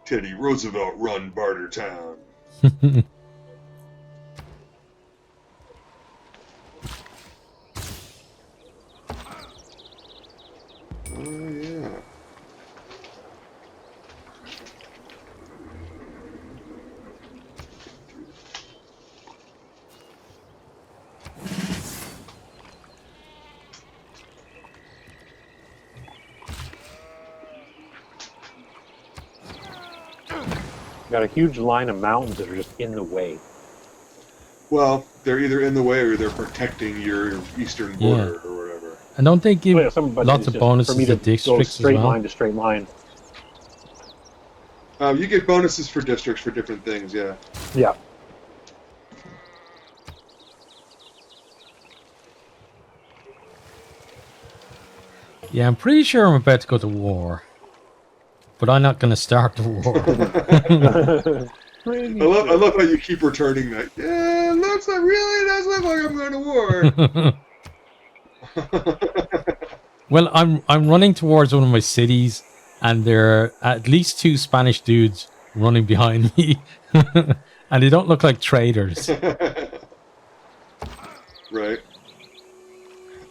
Teddy Roosevelt run Bartertown. Oh, yeah. Got a huge line of mountains that are just in the way. Well, they're either in the way or they're protecting your eastern border or whatever. And don't they give Well, yeah, but lots it's of just bonuses for me to go districts as straight well? line to straight line. You get bonuses for districts for different things, yeah. Yeah. Yeah, I'm pretty sure I'm about to go to war. But I'm not going to start the war. I love how you keep returning that. Yeah, it looks like really does look like I'm going to war. Well, I'm running towards one of my cities, and there are at least 2 Spanish dudes running behind me. And they don't look like traders. Right.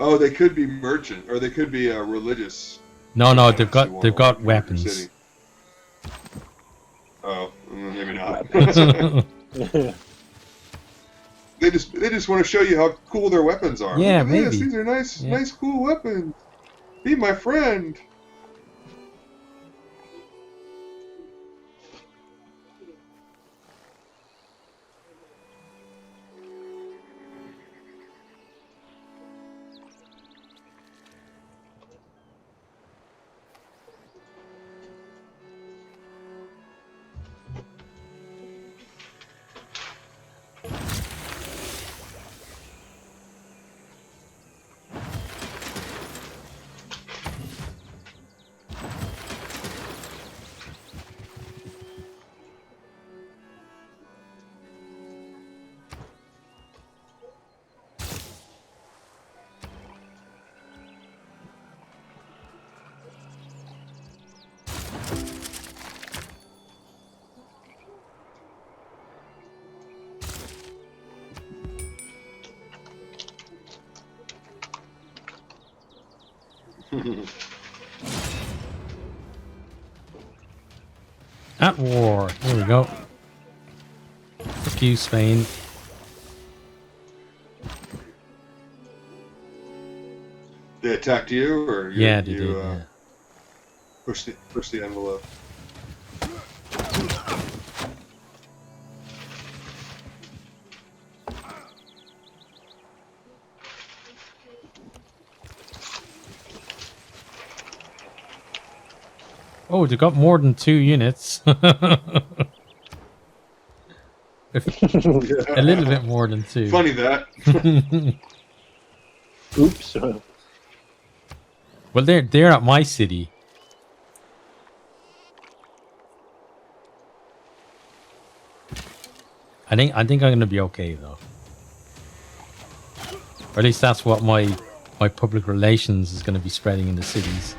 Oh, they could be merchant, or they could be religious. No, they've got weapons. City. Oh, maybe not. They just want to show you how cool their weapons are. Yeah, Look at this, maybe. These are nice, Yeah. nice, cool weapons. Be my friend. At war. There we go. Fuck you, Spain. They attacked you, or Yeah, they did. Yeah. push the envelope. Oh, they got more than 2 units. A little bit more than 2. Funny that. Oops. Well, they're at my city. I think I'm gonna be okay though. Or at least that's what my public relations is gonna be spreading in the cities.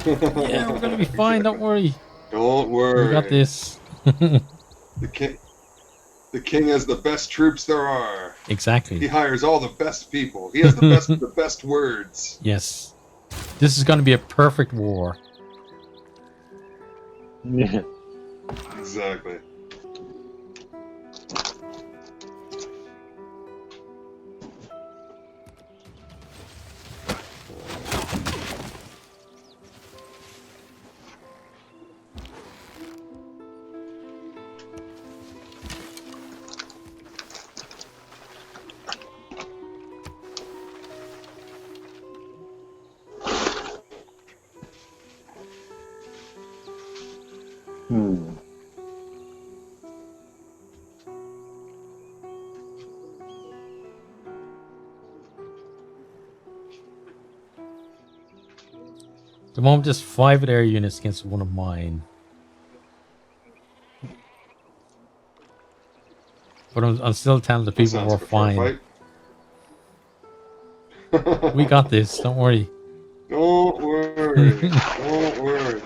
Yeah, we're gonna be fine. Don't worry. Don't worry. We got this. The king has the best troops there are. He Exactly. hires all the best people. He has the best words. Yes. This is gonna be a perfect war. Yeah. Exactly. The moment there's 5 of their units against one of mine. But I'm still telling the That people sounds we're like a fair fine. fight. We got this. Don't worry. Don't worry. Don't worry.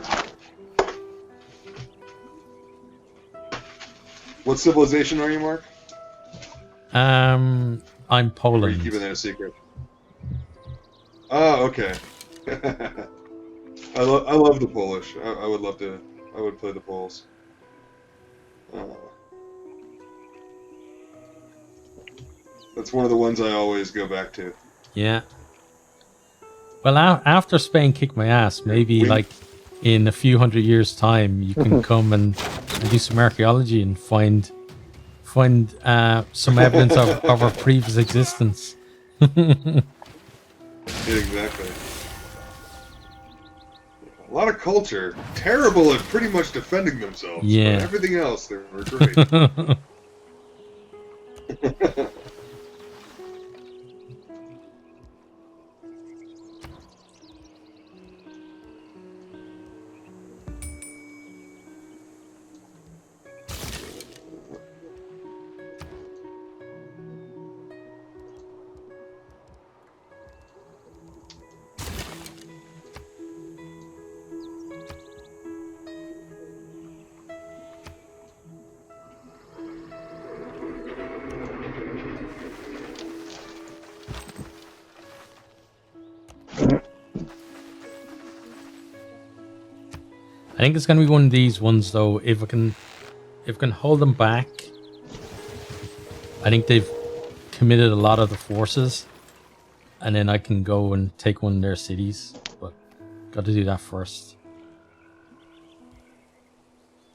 What civilization are you, Mark? I'm Or are you Poland. keeping that a secret? Oh, okay. I love the Polish. I would love to. I would play the Poles. That's one of the ones I always go back to. Yeah. Well, after Spain kicked my ass, maybe We- like in a few hundred years' time, you can come and do some archaeology and find some evidence of our previous existence. Yeah, exactly. A lot of culture. Terrible at pretty much defending themselves. Yeah. But everything else, they were great. I think it's gonna be one of these ones though. If I can hold them back, I think they've committed a lot of the forces, and then I can go and take one of their cities. But got to do that first.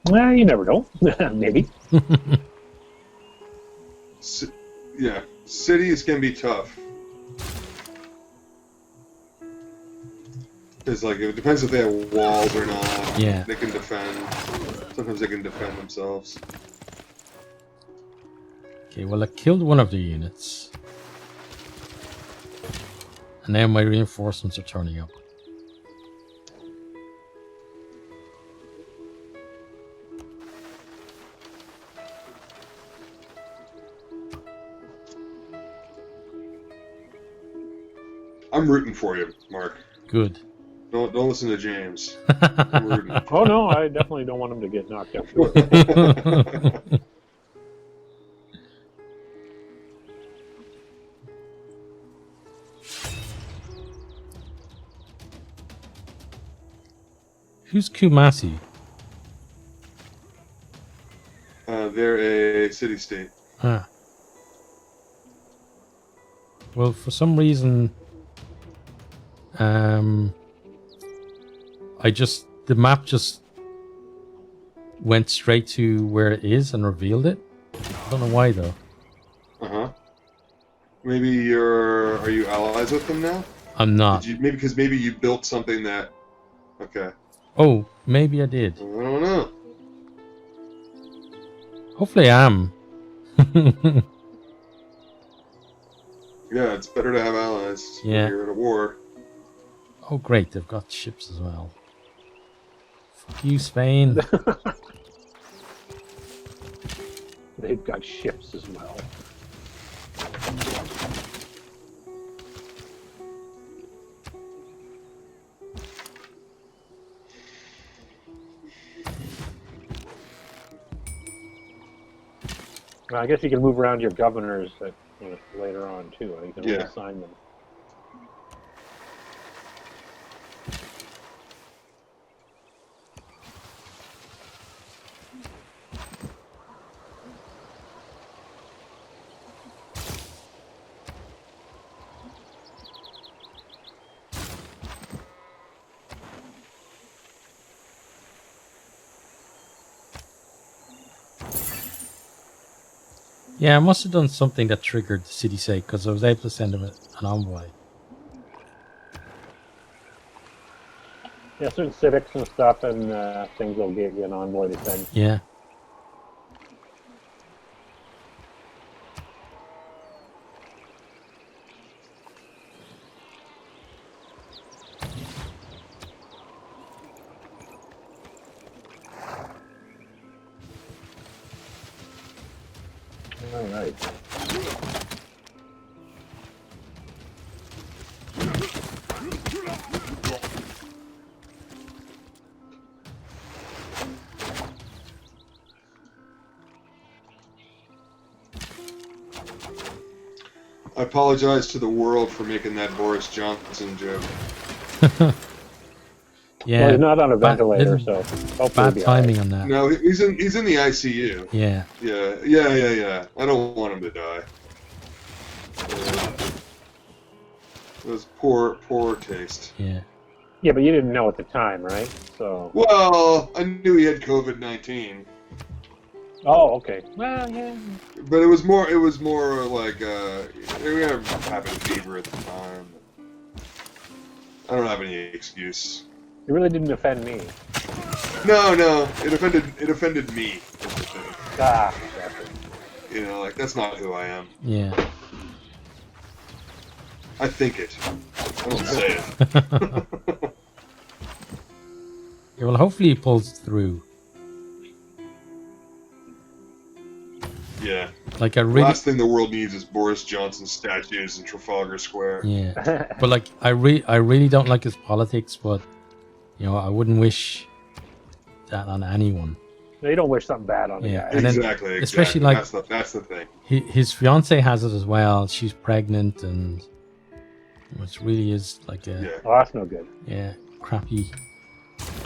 Well, you never know. Maybe. Yeah, cities can be tough. Because, like, it depends if they have walls or not. Yeah. They can defend. Sometimes they can defend themselves. Okay, well I killed one of the units, and now my reinforcements are turning up. I'm rooting for you, Mark. Good. Don't listen to James. I'm rooting. Oh no, I definitely don't want him to get knocked out. Who's Kumasi? They're a city-state. Ah. Well, for some reason, the map just went straight to where it is and revealed it. I don't know why though. Uh-huh. Maybe are you allies with them now? I'm not. Maybe you built something that... Okay. Oh, maybe I did. I don't know. Hopefully I am. Yeah, it's better to have allies Yeah. when you're at a war. Oh, great. They've got ships as well. Fuck you, Spain. They've got ships as well. Well, I guess you can move around your governors later on too. You can Yeah. assign them. Yeah, I must have done something that triggered the city sake because I was able to send him an envoy. Yeah, certain civics and stuff and things will get you an envoy to send. Yeah. I apologize to the world for making that Boris Johnson joke. Yeah. Well, he's not on a bad- ventilator, little so hopefully Bad he'll be all right. timing on that. No, he's in the ICU. Yeah. Yeah. I don't want him to die. It was poor taste. Yeah. Yeah, but you didn't know at the time, right? So. Well, I knew he had COVID-19, Oh, okay. Well, yeah. but it was more like we were having fever at the time. I don't have any excuse. It really didn't offend me. No, it offended me. Is the thing. Ah, gotcha. You know, like that's not who I am. Yeah. I think it. I don't say it. Yeah, well, hopefully he pulls through. Yeah. Like, I really... Last thing the world needs is Boris Johnson statues in Trafalgar Square. Yeah. But, like, I really don't like his politics, but, you know, I wouldn't wish that on anyone. No, you don't wish something bad on the Yeah. guy. And then, Exactly. especially, like, that's the thing. his fiance has it as well. She's pregnant, and which really is, like, Yeah. a... Oh, that's no good. Yeah, crappy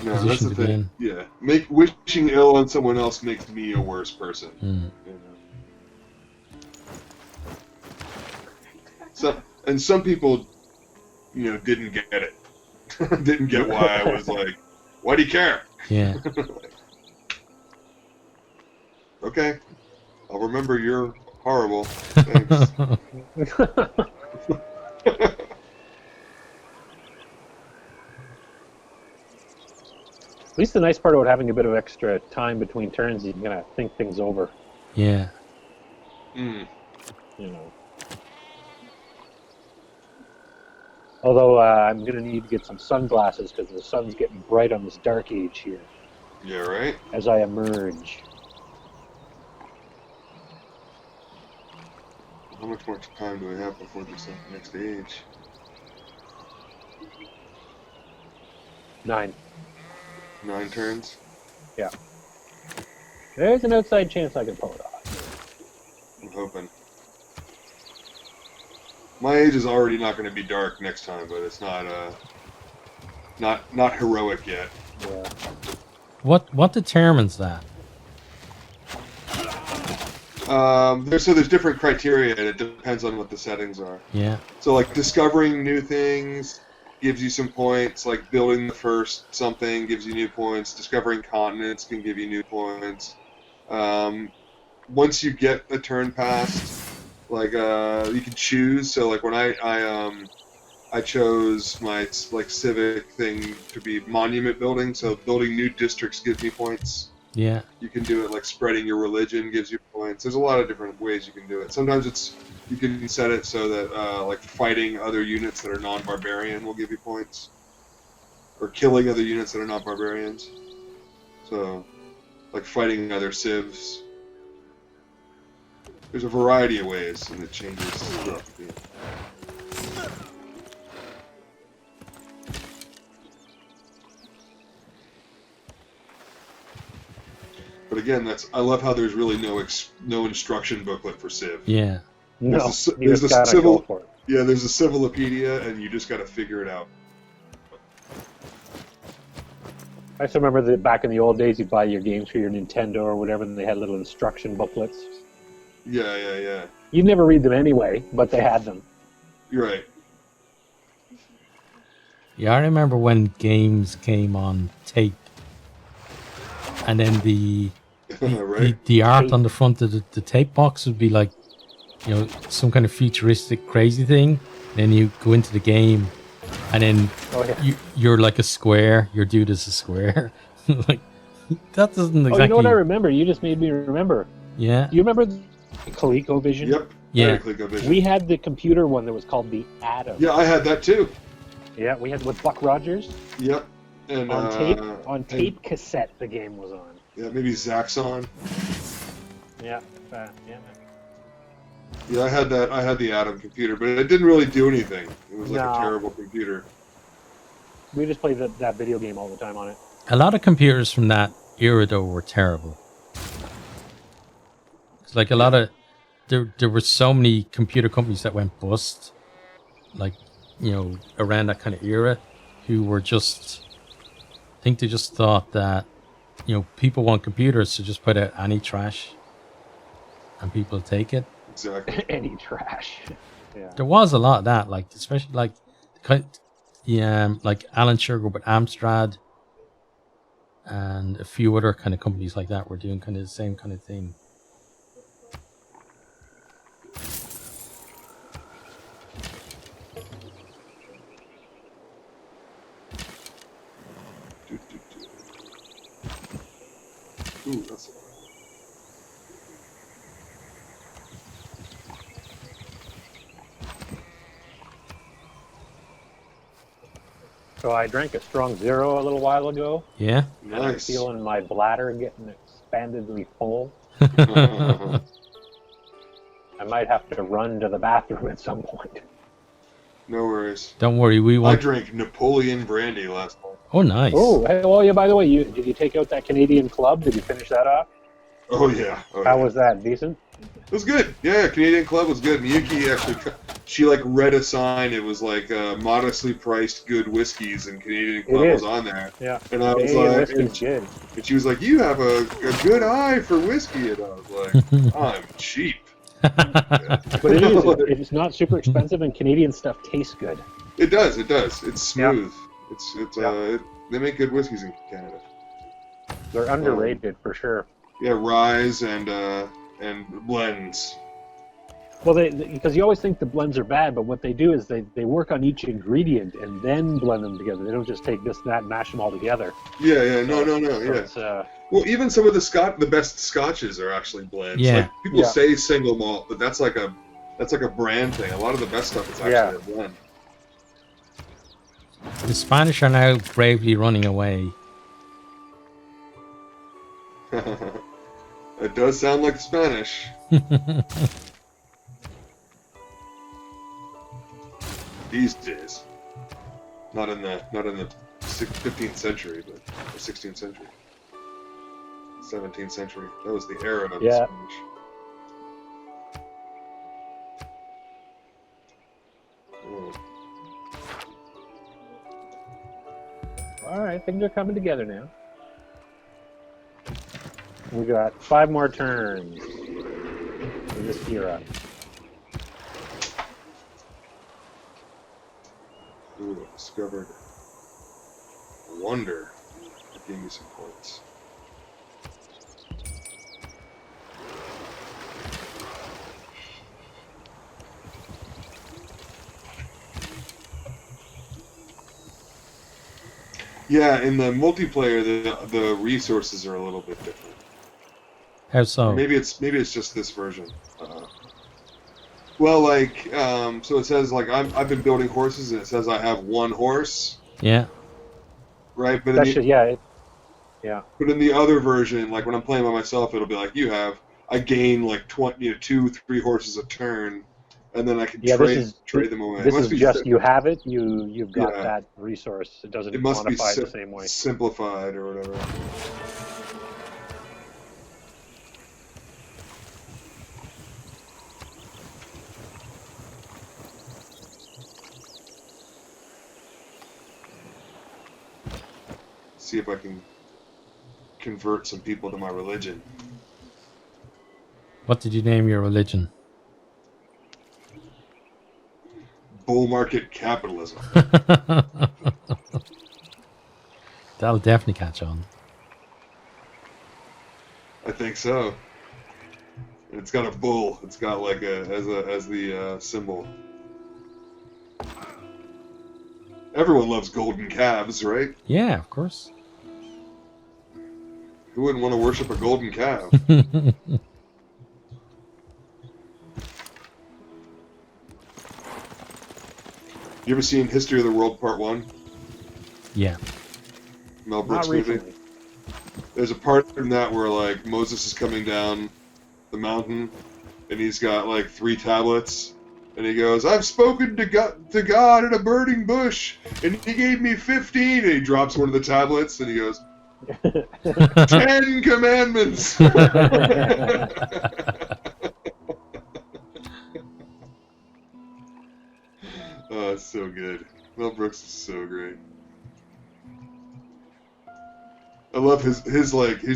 No, that's position the to be thing. in. Yeah. Wishing ill on someone else makes me a worse person. Mm. You know? Some people, you know, didn't get it. Didn't get why I was like, why do you care? Yeah. Okay. I'll remember you're horrible. Thanks. At least the nice part about having a bit of extra time between turns, you can kind of think things over, Yeah. Mm. you know. Although I'm going to need to get some sunglasses because the sun's getting bright on this dark age here Yeah, right? as I emerge. How much more time do we have before this next age? 9. 9 turns? Yeah. There's an outside chance I can pull it off. I'm hoping. My age is already not going to be dark next time, but it's not heroic yet. Yeah. What determines that? There's different criteria, and it depends on what the settings are. Yeah. So like discovering new things gives you some points. Like building the first something gives you new points. Discovering continents can give you new points. Once you get a turn passed, like you can choose. So like when I chose my like civic thing to be monument building. So building new districts gives me points. Yeah. You can do it like spreading your religion gives you points. There's a lot of different ways you can do it. Sometimes you can set it so that like fighting other units that are non-barbarian will give you points, or killing other units that are not barbarians. So, like fighting other civs. There's a variety of ways, and it changes throughout the game. But again, I love how there's really no instruction booklet for Civ. Yeah. No, you there's just a gotta civil- go for it. Yeah, there's a Civilopedia, and you just got to figure it out. I still remember that back in the old days, you'd buy your games for your Nintendo or whatever, and they had little instruction booklets. Yeah. You'd never read them anyway, but they had them. You're right. Yeah, I remember when games came on tape, and then the Right? art on the front of the tape box would be like, you know, some kind of futuristic crazy thing. Then you go into the game, and then Oh, yeah. you're like a square. Your dude is a square. Like, that doesn't exactly. Oh, you know what I remember? You just made me remember. Yeah. Do you remember the ColecoVision? Yep. Yeah. ColecoVision. We had the computer one that was called the Atom. Yeah, I had that too. Yeah, we had with Buck Rogers Yep. And on tape. On and- tape cassette, the game was on. Yeah, maybe Zaxxon. Yeah. Yeah, I had that. I had the Atom computer, but it didn't really do anything. It was like No. a terrible computer. We just played that video game all the time on it. A lot of computers from that era though were terrible. It's like a lot of there were so many computer companies that went bust, like, you know, around that kind of era, who were just, I think they just thought that, you know, people want computers, so just put out any trash and people take it. Exactly. Any trash. Yeah. There was a lot of that, like, especially like, yeah, like Alan Sugar with Amstrad and a few other kind of companies like that were doing kind of the same kind of thing. Ooh, that's a lot. So I drank a strong zero a little while ago, Yeah. and I'm Nice. feeling my bladder getting expandedly full. Uh-huh. I might have to run to the bathroom at some point. No worries. Don't worry, we I won't. drank Napoleon brandy last night. Oh, nice. Oh, hey, well, yeah. By the way, did you take out that Canadian club? Did you finish that off? Oh yeah. Oh, How yeah. was that? Decent. It was good. Yeah, Canadian Club was good. Miyuki actually, she like read a sign. It was like modestly priced good whiskeys, and Canadian Club is. was on there. Yeah. And I was Canadian like, whiskey's good. and she was like, "You have a good eye for whiskey," and I was like, "I'm cheap." But it is. It's not super expensive, and Canadian stuff tastes good. It does. It does. It's smooth. It's Yeah. they make good whiskeys in Canada. They're underrated for sure. Yeah, ryes and blends. Well, because you always think the blends are bad, but what they do is they work on each ingredient and then blend them together. They don't just take this, that, and mash them all together. Yeah. No. So Yeah. it's, Well, even some of the best scotches are actually blends. Yeah. Like, people Yeah. say single malt, but that's like a brand thing. A lot of the best stuff is actually a blend. The Spanish are now bravely running away. It does sound like Spanish. These days. Not in the 15th century, but the 16th century. 17th century. That was the era of the Yeah. Spanish. Oh. all right, things are coming together now. We got 5 more turns in this era. Ooh, discovered wonder. It gave me some points. Yeah, in the multiplayer, the resources are a little bit different. How so? Maybe it's just this version. Well, like, so it says like I've been building horses, and it says I have 1 horse, Yeah. right? But That's just, yeah. but in the other version, like when I'm playing by myself, it'll be like I gain like 2, 3 horses a turn, and then I can trade them away. This It must is be just you have it. You've got Yeah. that resource. It doesn't It must be quantify it the same way. simplified or whatever. See if I can convert some people to my religion. What did you name your religion? Bull market capitalism. That'll definitely catch on. I think so. And it's got a bull. It's got like as the symbol. Everyone loves golden calves, right? Yeah, of course. Who wouldn't want to worship a golden calf? You ever seen History of the World Part 1? Yeah. Mel Not Brooks movie? recently. There's a part in that where like Moses is coming down the mountain, and he's got like 3 tablets, and he goes, "I've spoken to God in a burning bush, and he gave me 15." And he drops one of the tablets, and he goes, 10 commandments. Oh, it's so good. Mel Brooks is so great. I love his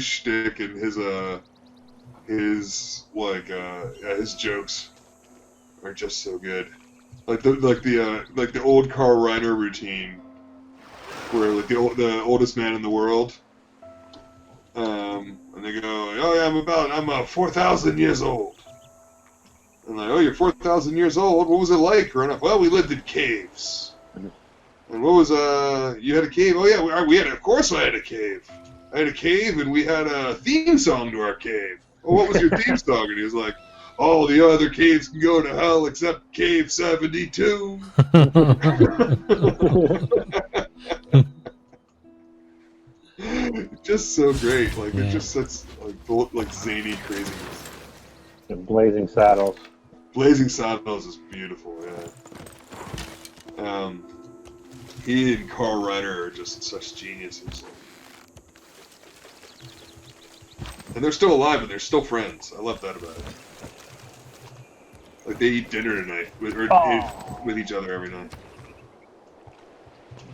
shtick and his jokes are just so good. Like the old Carl Reiner routine, where like the oldest man in the world, and they go, oh yeah, I'm 4,000 years old. And like, oh, you're 4,000 years old. What was it like growing up? Well, we lived in caves. And what was you had a cave? Oh yeah, we had. Of course, I had a cave. I had a cave, and we had a theme song to our cave. Oh, what was your theme song? And he was like, all the other caves can go to hell except Cave 72. Just so great. Like Yeah. it's just such like zany craziness. And Blazing Saddles. Blazing Saddles is beautiful. Yeah. He and Carl Reiner are just such geniuses. And they're still alive and they're still friends. I love that about it. Like they eat dinner tonight with each other every night.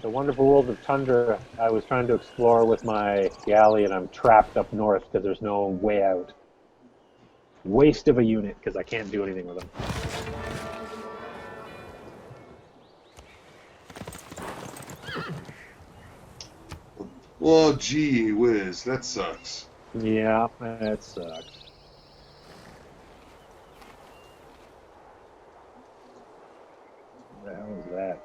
The wonderful world of Tundra I was trying to explore with my galley, and I'm trapped up north because there's no way out. Waste of a unit because I can't do anything with them. Well, gee whiz, that sucks. Yeah, that sucks. What the hell is that?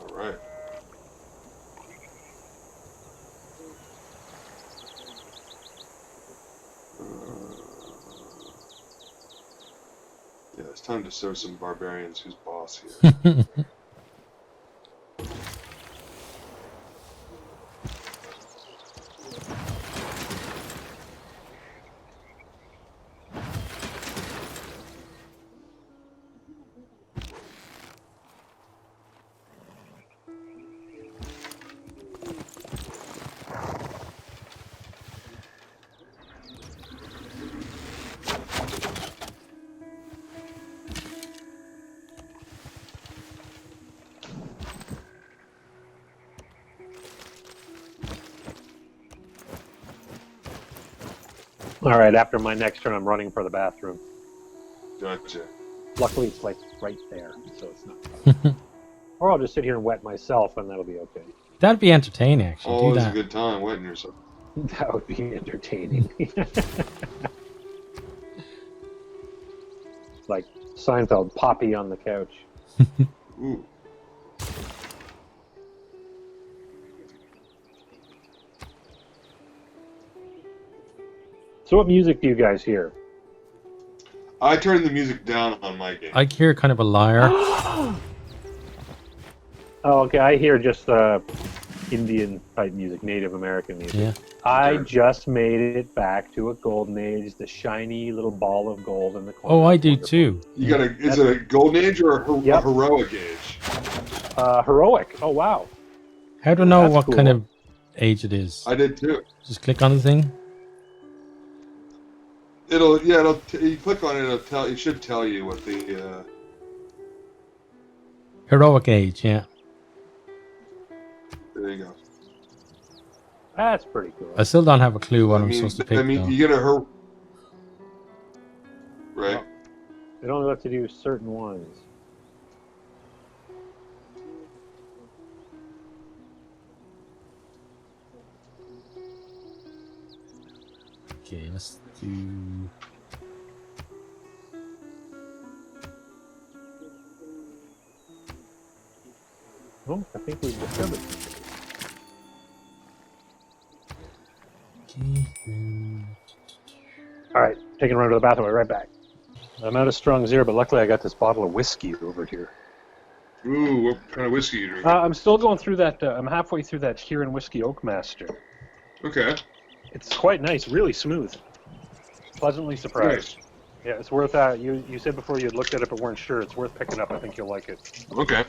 All right. Yeah, it's time to serve some barbarians. Who's boss here? All right, after my next turn, I'm running for the bathroom. Gotcha. Luckily, it's like right there, so it's not. Or I'll just sit here and wet myself, and that'll be okay. That'd be entertaining, actually. Do Always a that. good time wetting yourself. That would be entertaining. Like Seinfeld, Poppy on the couch. Ooh. So what music do you guys hear? I turned the music down on my game. I hear kind of a liar. Oh, okay. I hear just Indian type music, Native American music. Yeah. I Okay. just made it back to a golden age, the shiny little ball of gold in the corner. Oh, I do Wonderful. too. You got is it a golden age or a Yep. heroic age? Heroic. Oh, wow. How do I know That's what cool. kind of age it is? I did too. Just click on the thing. You click on it. It should tell you what the. Heroic age, yeah. There you go. That's pretty cool. I still don't have a clue what I I'm mean, supposed to pick, though. you get a her. Right. It only lets you do certain ones. Okay, let's do... Oh, I think we've discovered. Okay, then... All right, taking a run to the bathroom. I'll be right back. I'm out of strong zero, but luckily I got this bottle of whiskey over here. Ooh, what kind of whiskey you drinking? I'm still going through that. I'm halfway through that Kirin Whiskey Oakmaster. Okay. It's quite nice, really smooth. Pleasantly surprised. Yeah, it's worth that. You said before you had looked at it but weren't sure. It's worth picking up. I think you'll like it. Okay.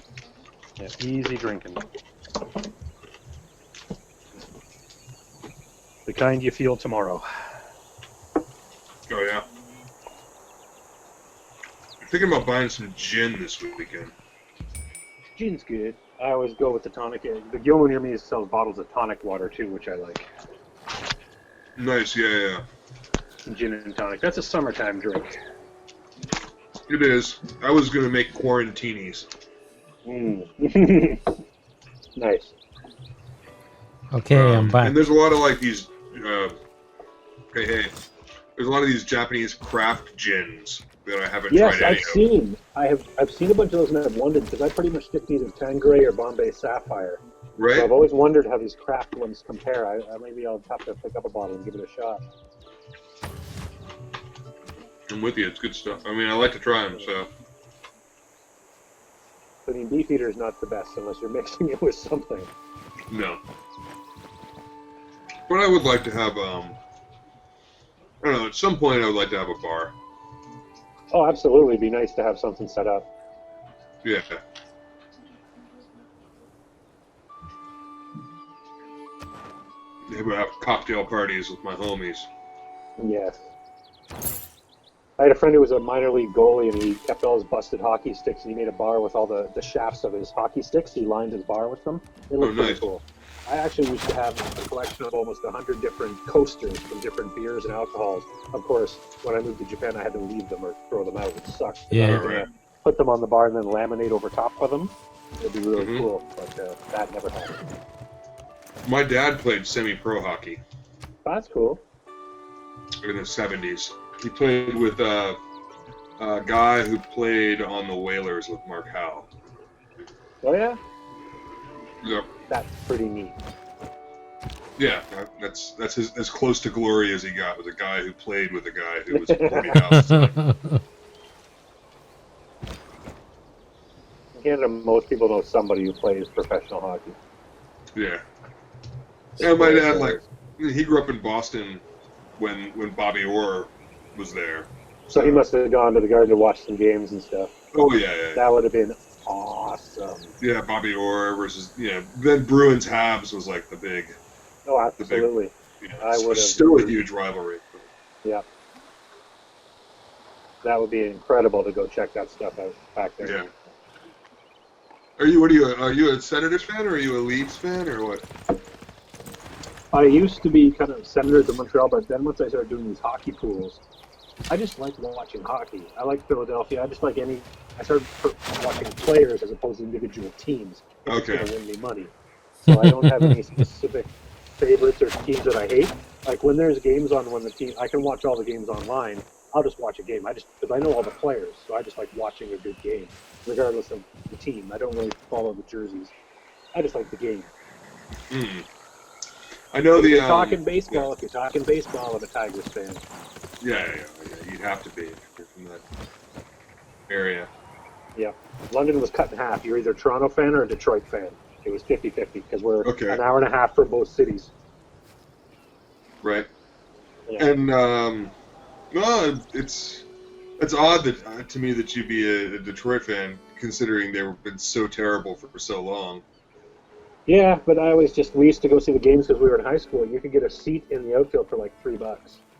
Yeah, easy drinking. The kind you feel tomorrow. Oh yeah. I'm thinking about buying some gin this weekend. Gin's good. I always go with the tonic. The Gilmo near me sells bottles of tonic water too, which I like. Nice, yeah. Gin and tonic. That's a summertime drink. It is. I was gonna make quarantinis. Nice. Okay, I'm back. And there's a lot of like these. Hey. There's a lot of these Japanese craft gins that I haven't Yes, tried any I've seen. I've seen a bunch of those, and I've wondered because I pretty much stick to either Tanqueray or Bombay Sapphire. Right? So I've always wondered how these craft ones compare. Maybe I'll have to pick up a bottle and give it a shot. I'm with you. It's good stuff. I mean, I like to try them. So. I mean, Beefeater is not the best unless you're mixing it with something. No. But I would like to have, I don't know, at some point I would like to have a bar. Oh, absolutely. It'd be nice to have something set up. Yeah. Maybe have cocktail parties with my homies. Yes. I had a friend who was a minor league goalie, and he kept all his busted hockey sticks, and he made a bar with all the shafts of his hockey sticks. He lined his bar with them. It looked pretty nice. cool. I actually used to have a collection of almost 100 different coasters from different beers and alcohols. Of course, when I moved to Japan, I had to leave them or throw them out. It sucked. Yeah. I was gonna put them on the bar and then laminate over top of them. It'd be really cool, but that never happened. My dad played semi-pro hockey That's cool. in the 70s. He played with a guy who played on the Whalers with Mark Howe. Oh yeah, Yep. that's pretty neat. Yeah, that's as close to glory as he got, was a guy who played with a guy who was 40,000. In Canada, most people know somebody who plays professional hockey. Yeah. And my dad, like, he grew up in Boston when Bobby Orr was there. So he must have gone to the Garden to watch some games and stuff. Oh, yeah. That would have been awesome. Yeah, Bobby Orr versus, then Bruins Habs was like the big, Oh, absolutely. I would have. still a huge rivalry. Yeah. That would be incredible to go check that stuff out back there. Yeah. Are you a Senators fan, or are you a Leafs fan, or what? I used to be kind of Senators of Montreal, but then once I started doing these hockey pools, I just like watching hockey. I like Philadelphia. I started watching players as opposed to individual teams. It's Okay. going to win me money. So I don't have any specific favorites or teams that I hate. Like when there's games on when the team, I can watch all the games online. I'll just watch a game. Because I know all the players, so I just like watching a good game, regardless of the team. I don't really follow the jerseys. I just like the game. I know If the. you're talking baseball, if you're talking baseball, I'm a Tigers fan. Yeah. You'd have to be if you're from that area. Yeah. London was cut in half. You're either a Toronto fan or a Detroit fan. It was 50-50 because we're an hour and a half from both cities. Right. Yeah. And no, it's odd that to me that you'd be a Detroit fan, considering they've been so terrible for so long. Yeah, but we used to go see the games because we were in high school. You could get a seat in the outfield for like $3.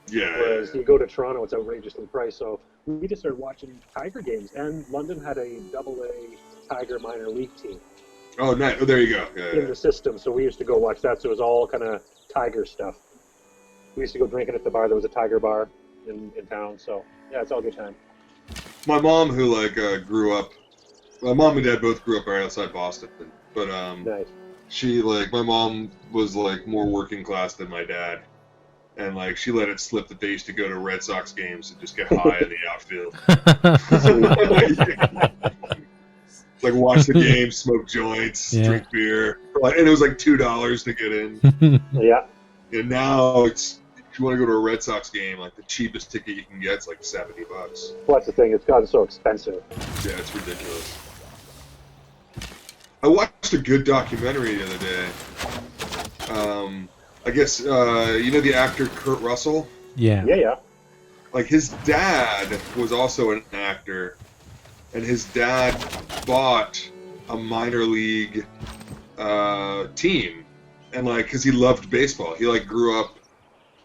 Yeah. Whereas you go to Toronto, it's outrageously priced. So we just started watching Tiger games, and London had a AA Tiger minor league team Oh, nice. Oh, there you go. in the system. So we used to go watch that. So it was all kind of Tiger stuff. We used to go drinking at the bar. There was a Tiger bar in town. So yeah, it's all good time. My mom, who grew up, my mom and dad both grew up right outside Boston, but Nice. my mom was like more working class than my dad, and she let it slip that they used to go to Red Sox games and just get high in the outfield. Watch the game, smoke joints, drink beer, and it was like $2 to get in. Yeah. And now if you want to go to a Red Sox game, the cheapest ticket you can get is like $70. Well, that's the thing. It's gotten so expensive. Yeah, it's ridiculous. I watched a good documentary the other day. I guess the actor Kurt Russell. Yeah. Yeah. His dad was also an actor, and his dad bought a minor league team, and because he loved baseball, he grew up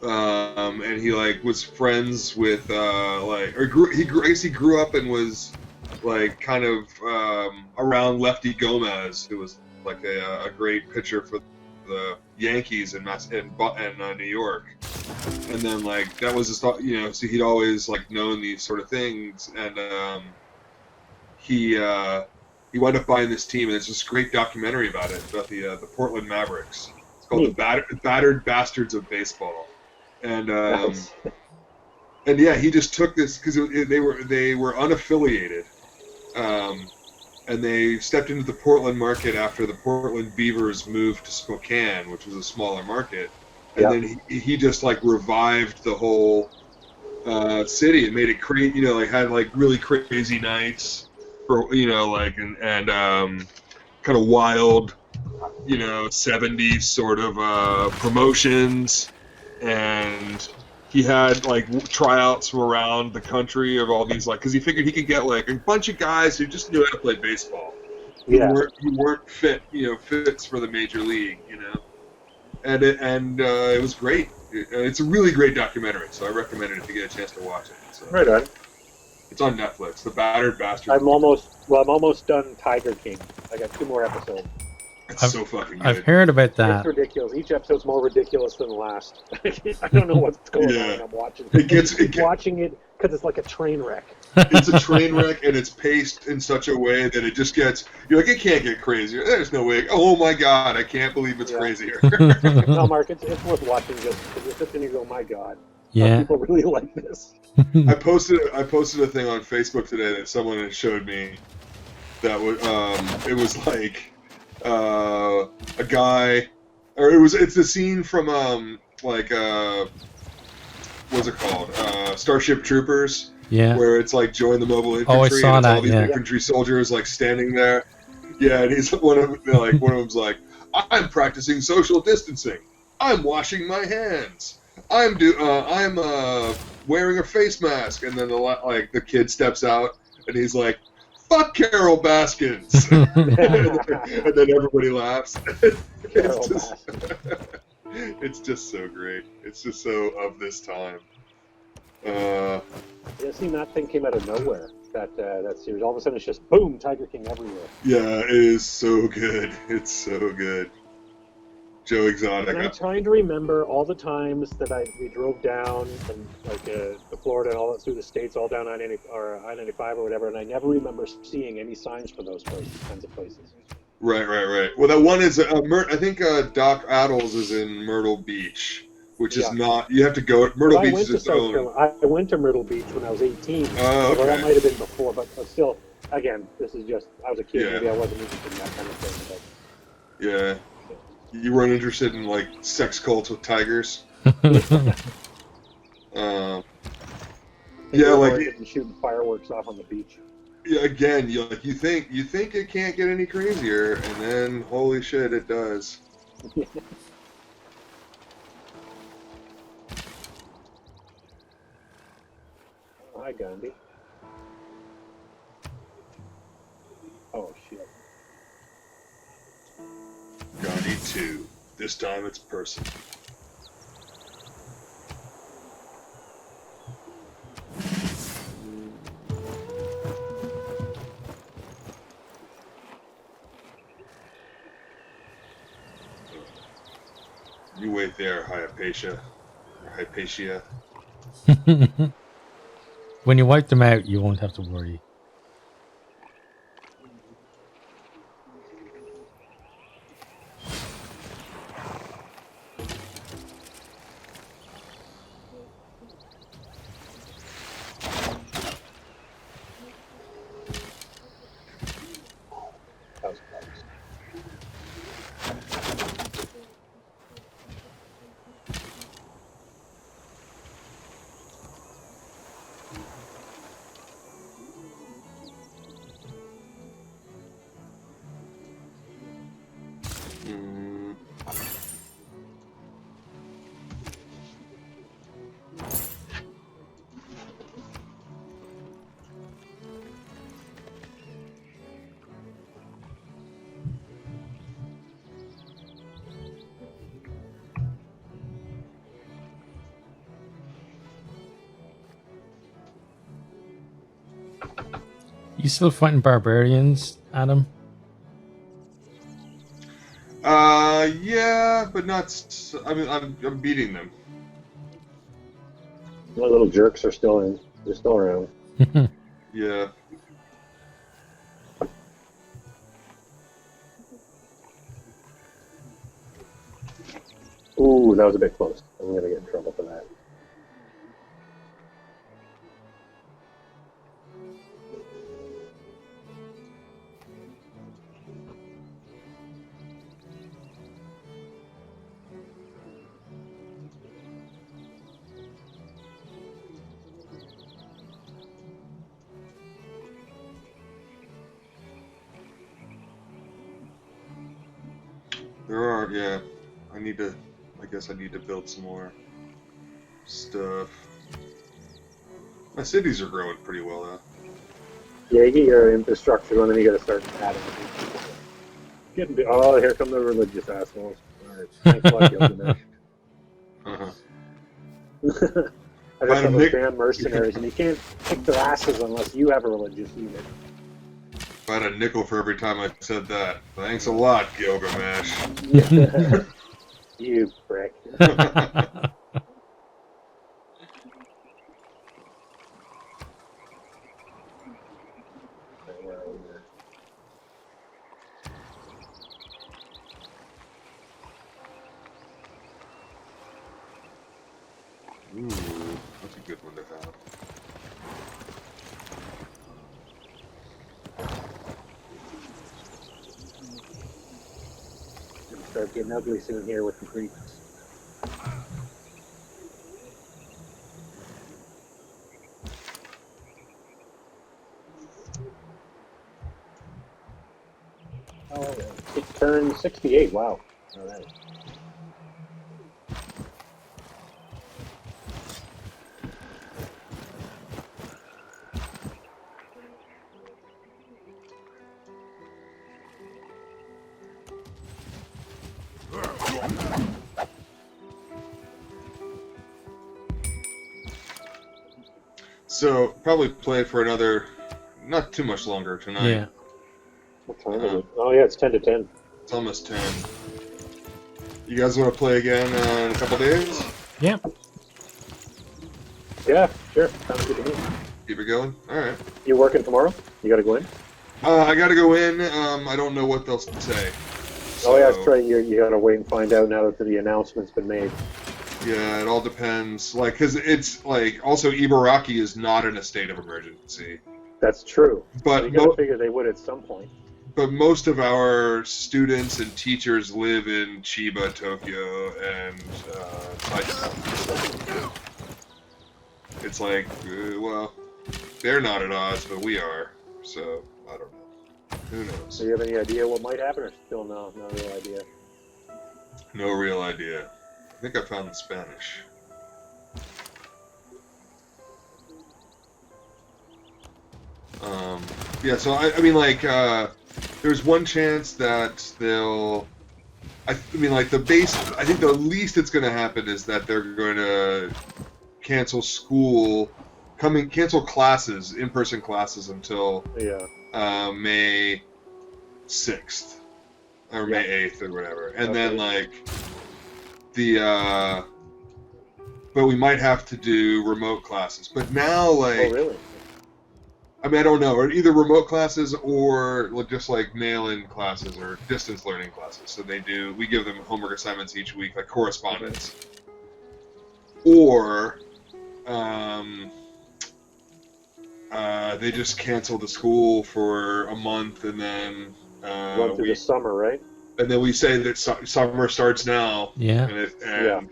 and he like was friends with I guess he grew up and was like kind of around Lefty Gomez, who was like a great pitcher for the Yankees in New York. And then like that was his thought, you know. So he'd always like known these sort of things, and he wound up buying this team, and there's this great documentary about it, about the Portland Mavericks. It's called the Battered Bastards of Baseball, and Nice. and yeah, he just took this because they were unaffiliated, and they stepped into the Portland market after the Portland Beavers moved to Spokane, which was a smaller market, and Yeah. then he just like revived the whole city and made it crazy, you know, like had like really crazy nights for, you know, like and kind of wild, you know, 70s sort of promotions, and he had like tryouts from around the country of all these, like, because he figured he could get like a bunch of guys who just knew how to play baseball, Yeah. who weren't fit, you know, fits for the major league, you know, and it was great. It's a really great documentary, so I recommend it if you get a chance to watch it. So, Right on. it's on Netflix. The Battered Bastards. I'm almost done Tiger King. I got 2 more episodes. It's so fucking good. I've heard about It's that. ridiculous. Each episode's more ridiculous than the last. I don't know what's going Yeah. on. I'm watching. Watching it because it's like a train wreck. It's a train wreck, and it's paced in such a way that it just gets, you're like, it can't get crazier. There's no way. Oh my god, I can't believe it's Yeah. crazier. No, Mark, it's worth watching just because you're sitting and you go, my god, Yeah. people really like this. I posted a thing on Facebook today that someone had showed me that was it was like a guy, or it's the scene from what's it called, Starship Troopers, Yeah. where it's like join the mobile infantry, Oh, I saw and it's that, all these yeah. infantry soldiers like standing there. Yeah, and he's one of them's like, I'm practicing social distancing. I'm washing my hands. I'm wearing a face mask, and then the kid steps out, and he's like, "Fuck Carol Baskins," and then everybody laughs. It's just so great. It's just so of this time. Yeah, see, that thing came out of nowhere. That series, all of a sudden, it's just boom, Tiger King everywhere. Yeah, it is so good. It's so good. Joe And I'm Exotic. trying to remember all the times that we drove down and to Florida and all that through the states, all down I-95 or whatever, and I never remember seeing any signs for those kinds of places. Right. Well, that one is I think Doc Addles is in Myrtle Beach, which is not. You have to go. Myrtle Beach is its own. I went to Myrtle Beach when I was 18. Oh, okay. Well, that might have been before, but still, again, this is just, I was a kid, Yeah. maybe I wasn't interested in that kind of thing. Yeah. You weren't interested in like sex cults with tigers. Yeah, like shooting fireworks off on the beach. yeah, again, you think it can't get any crazier, and then holy shit, it does. Hi, Gandhi. Oh shit. Gandhi 2. This time it's personal. You wait there, Hypatia. When you wipe them out, you won't have to worry. That was close. Mm. You still fighting barbarians, Adam? Yeah, but not. I mean, I'm beating them. The little jerks are still in. They're still around. Yeah. Ooh, that was a bit close. I'm gonna get in trouble for that. There are. Yeah. I guess I need to build some more stuff. My cities are growing pretty well though. Yeah, you get your infrastructure, and then you gotta start adding. Oh, here come the religious assholes. Alright, thanks a lot, Gilgamesh. Uh-huh. I just have those damn mercenaries, and you can't kick their asses unless you have a religious unit. If I had a nickel for every time I said that. Thanks a lot, Gilgamesh. You prick. Ooh, that's a good one to have. It's gonna start getting ugly soon here with the Greeks. Oh, it turned 68. Wow. All right. So probably play for another, not too much longer tonight. Yeah. What time is it? Oh yeah, it's 10 to 10. It's almost 10. You guys want to play again in a couple days? Yeah. Yeah, sure. Sounds good to me. Keep it going. All right. You working tomorrow? You gotta go in? I got to go in. I don't know what they'll say. Oh yeah, So, that's right. You gotta wait and find out now that the announcement's been made. Yeah, it all depends. Like, because it's like also Ibaraki is not in a state of emergency, That's true. but You gotta figure they would at some point. but most of our students and teachers live in Chiba, Tokyo, and Saitama. It's like, well, they're not at odds, but we are. So I don't know. Who knows? So you have any idea what might happen, or still no real idea? No real idea. I think I found the Spanish. Yeah, so I mean, like, there's one chance that they'll. I mean, like, the base. I think the least that's going to happen is that they're going to cancel school, cancel classes, in-person classes until May 6th or May 8th or whatever, and then like but we might have to do remote classes. But now, like, Oh really? I mean, I don't know, or either remote classes or just like mail-in classes or distance learning classes. So we give them homework assignments each week, like correspondence, or they just cancel the school for a month and then Run through the summer, right? and then we say that summer starts now. Yeah. And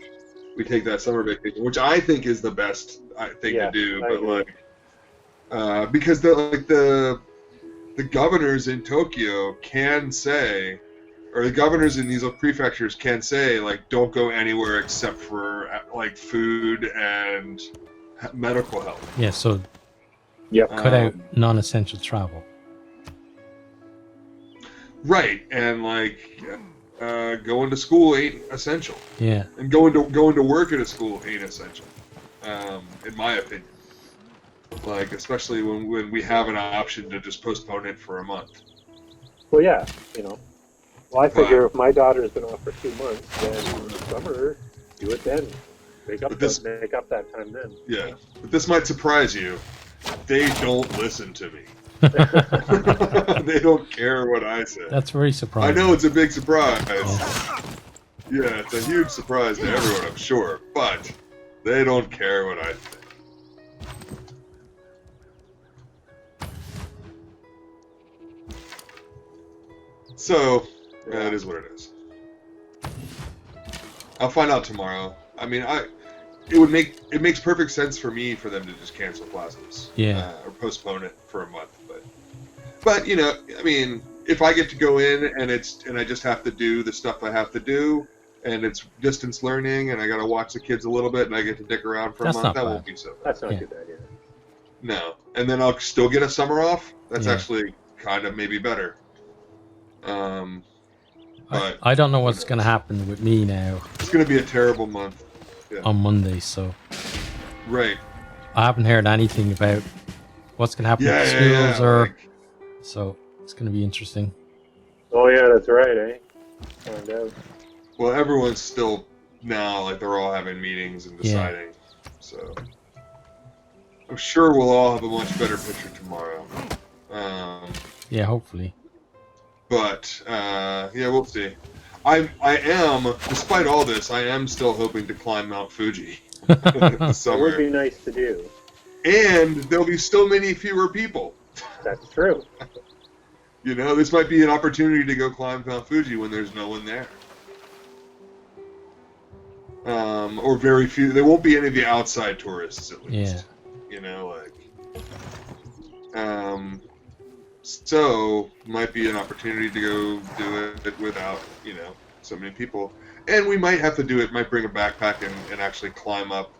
we take that summer vacation, which I think is the best thing to do. I But agree. like, because the governors in Tokyo can say, or the governors in these prefectures can say, like, don't go anywhere except for like food and medical help. Yeah. So Yep. cut out non-essential travel. Right, and like going to school ain't essential, Yeah. and going to work at a school ain't essential, in my opinion. Like, especially when we have an option to just postpone it for a month. Well, yeah, you know. Well, I figure if my daughter's been off for 2 months, then in the summer, do it then. Make up that time then. Yeah, but this might surprise you. They don't listen to me. They don't care what I say. That's very I surprising. know it's a big surprise. Yeah, it's a huge surprise to everyone, I'm sure. But they don't care what I think. So, yeah, it is what it is. I'll find out tomorrow. I mean, it makes perfect sense for me for them to just cancel classes, or postpone it for a month. But you know, I mean, if I get to go in and I just have to do the stuff I have to do, and it's distance learning, and I got to watch the kids a little bit, and I get to dick around for a month, that won't be so bad. That's not too bad, yeah. No, and then I'll still get a summer off. That's actually kind of maybe better. But I don't know what's going to happen with me now. It's going to be a terrible month. On Monday, so right. I haven't heard anything about what's going to happen with schools so it's going to be interesting. Oh yeah, that's right, eh? Find out. Well, everyone's still now like they're all having meetings and deciding. So I'm sure we'll all have a much better picture tomorrow. Yeah, hopefully. But we'll see. I am, despite all this, I am still hoping to climb Mount Fuji this summer. It would be nice to do. And there'll be so many fewer people. That's true. You know, this might be an opportunity to go climb Mount Fuji when there's no one there. Or very few. There won't be any of the outside tourists, at least. Yeah. You know, so might be an opportunity to go do it without, you know, so many people. And we might have to do it, might bring a backpack and actually climb up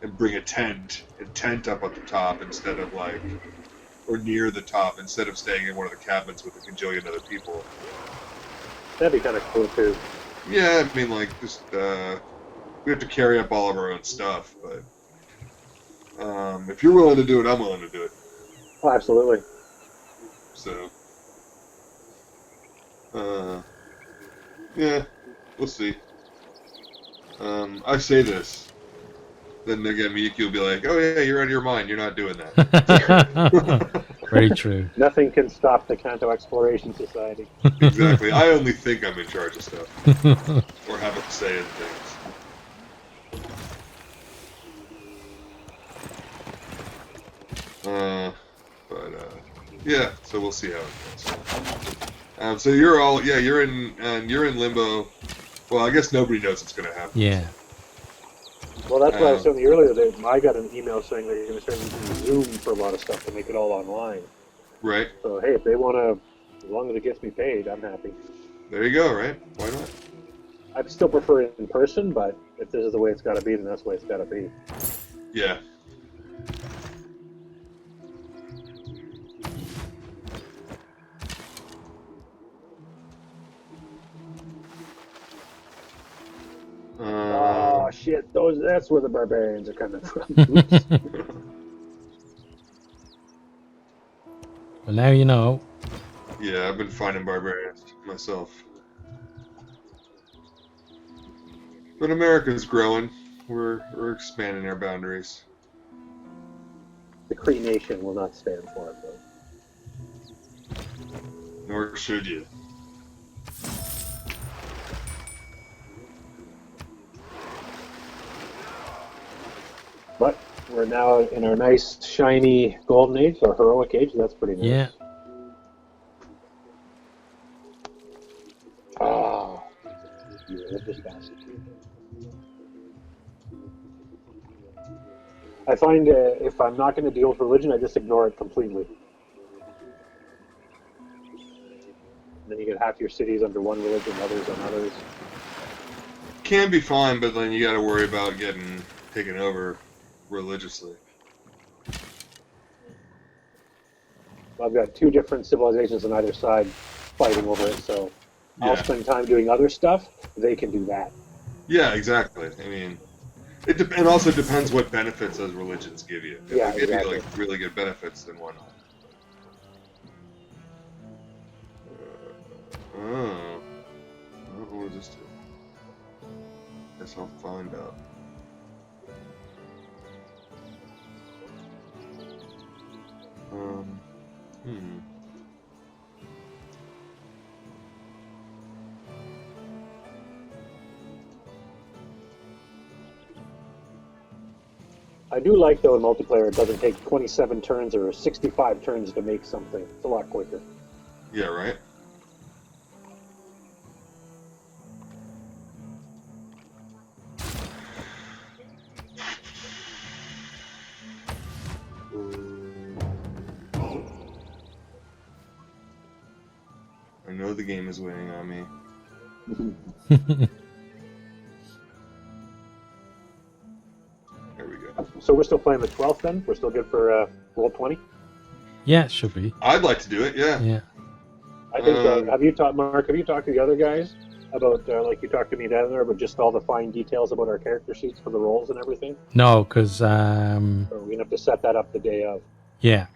and bring a tent up at the top instead of or near the top instead of staying in one of the cabins with a gajillion other people. That'd be kind of cool too. Yeah, I mean, just, we have to carry up all of our own stuff, but if you're willing to do it, I'm willing to do it. Oh, absolutely. So, yeah, we'll see. I say this, then again, Miyuki will be like, "Oh yeah, you're out of your mind. You're not doing that." Very true. Nothing can stop the Kanto Exploration Society. Exactly. I only think I'm in charge of stuff, or have a say in things. Yeah, so we'll see how it goes. So you're in limbo. Well, I guess nobody knows what's going to happen. Yeah. Well, that's what I was telling you earlier. That I got an email saying they're going to start using Zoom for a lot of stuff to make it all online. Right. So hey, if they want to, as long as it gets me paid, I'm happy. There you go. Right? Why not? I'd still prefer it in person, but if this is the way it's got to be, then that's the way it's got to be. Yeah. Oh shit! That's where the barbarians are coming from. Well, now you know. Yeah, I've been finding barbarians myself. But America's growing. We're expanding our boundaries. The Cree Nation will not stand for it, though. Nor should you. But we're now in our nice, shiny golden age, our heroic age. That's pretty nice. Yeah. Oh, you religious bastard. I find if I'm not going to deal with religion, I just ignore it completely. And then you get half your cities under one religion, others on others. Can be fine, but then you got to worry about getting taken over religiously. I've got two different civilizations on either side fighting over it, so I'll spend time doing other stuff. They can do that. Yeah, exactly. I mean, It also depends what benefits those religions give you. If Yeah, they give exactly. you like really good benefits, then why not? Oh, what does this do? Guess I'll find out. Hmm. I do like, though, in multiplayer, it doesn't take 27 turns or 65 turns to make something. It's a lot quicker. Yeah, right? I know the game is waiting on me. There we go. So we're still playing the 12th then? We're still good for roll 20? Yeah, it should be. I'd like to do it, yeah. Yeah. I think, have you talked, Mark, have you talked to the other guys about, like you talked to me down there, about just all the fine details about our character sheets for the roles and everything? No, because Or we're going to have to set that up the day of? yeah.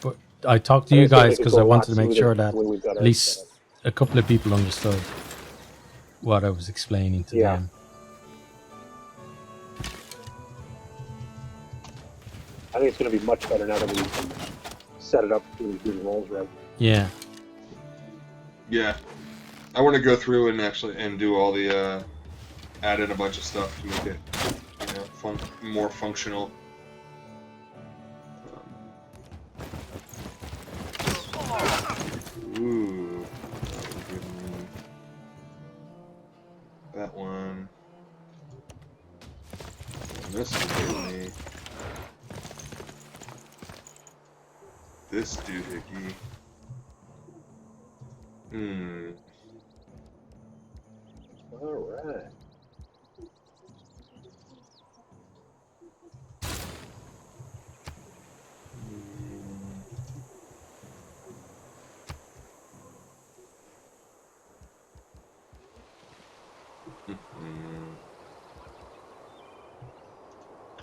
But I talked to I you think it's gonna guys make it because go I a lot wanted to make smoother sure that the way we've got at ours least set up. a couple of people understood what I was explaining to Yeah. them. I think it's going to be much better now that we can set it up to do the rolls right. Yeah. Yeah. I want to go through and actually do all the add in a bunch of stuff to make it, more functional. Ooh, that would give me that one. And this would give me this doohickey. All right.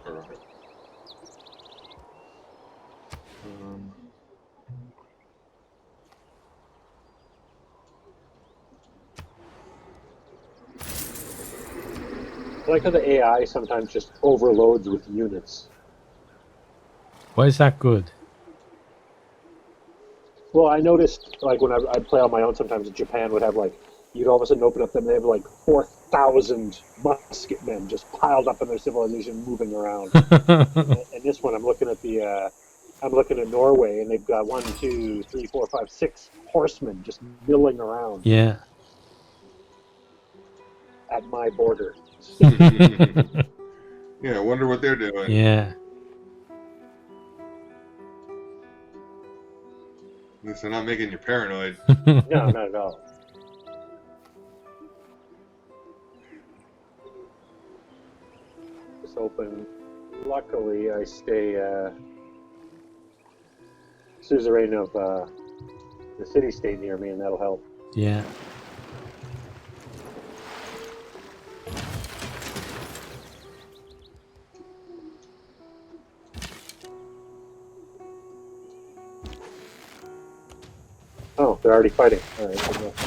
All right. I like how the AI sometimes just overloads with units. Why is that good? Well, I noticed, like, when I'd play on my own, sometimes Japan would have, like, you'd all of a sudden open up them, and they have, like, 4,000 musket men just piled up in their civilization moving around. And this one, I'm looking at Norway, and they've got 1, 2, 3, 4, 5, 6 horsemen just milling around Yeah. at my border. Yeah, I wonder what they're doing. Yeah. At least they're not making you paranoid. No, not at all. Just open. Luckily, I stay suzerain of the city-state near me, and that'll help. Yeah. Oh, they're already fighting. All right, good enough.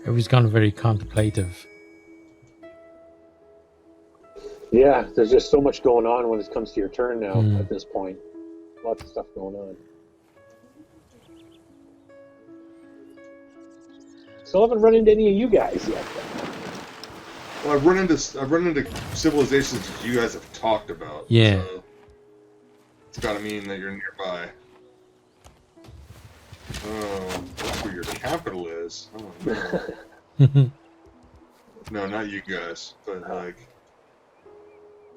Everybody's gone very contemplative. Yeah, there's just so much going on when it comes to your turn now. Hmm. At this point, lots of stuff going on. Still haven't run into any of you guys yet. Well, I've run into civilizations that you guys have talked about. Yeah. So it's got to mean that you're nearby. Oh, that's where your capital is. Oh no. No, not you guys, but like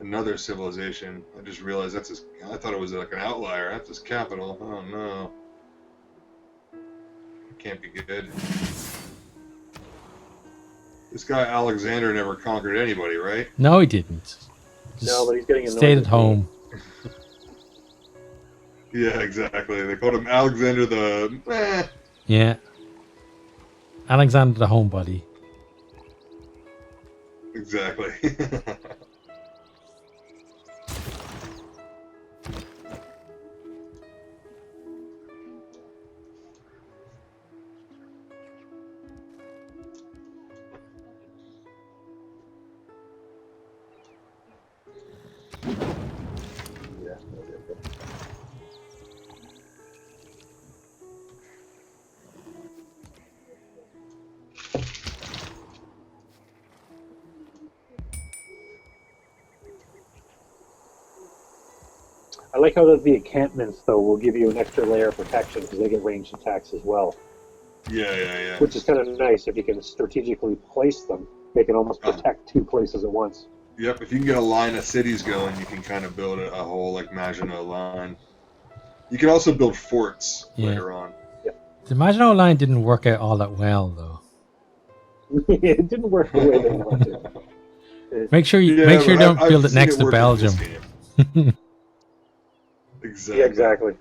another civilization. I just realized that's his. I thought it was like an outlier. That's his capital. Oh no. Can't be good. This guy Alexander never conquered anybody, right? No, he didn't. Just No, but he's getting annoyed stayed with at home. Yeah, exactly. They called him Alexander the. Yeah. Alexander the homebody. Exactly. Yeah. I like how the encampments, though, will give you an extra layer of protection because they get ranged attacks as well, Yeah. which is kind of nice if you can strategically place them. They can almost protect two places at once. Yep, if you can get a line of cities going, you can kind of build a whole, like, Maginot line. You can also build forts Yeah. later on. The Maginot Line didn't work out all that well, though. It didn't work the way they wanted. Make sure you Yeah, don't I've build it seen next to work in this Belgium. game. Exactly. Yeah, exactly.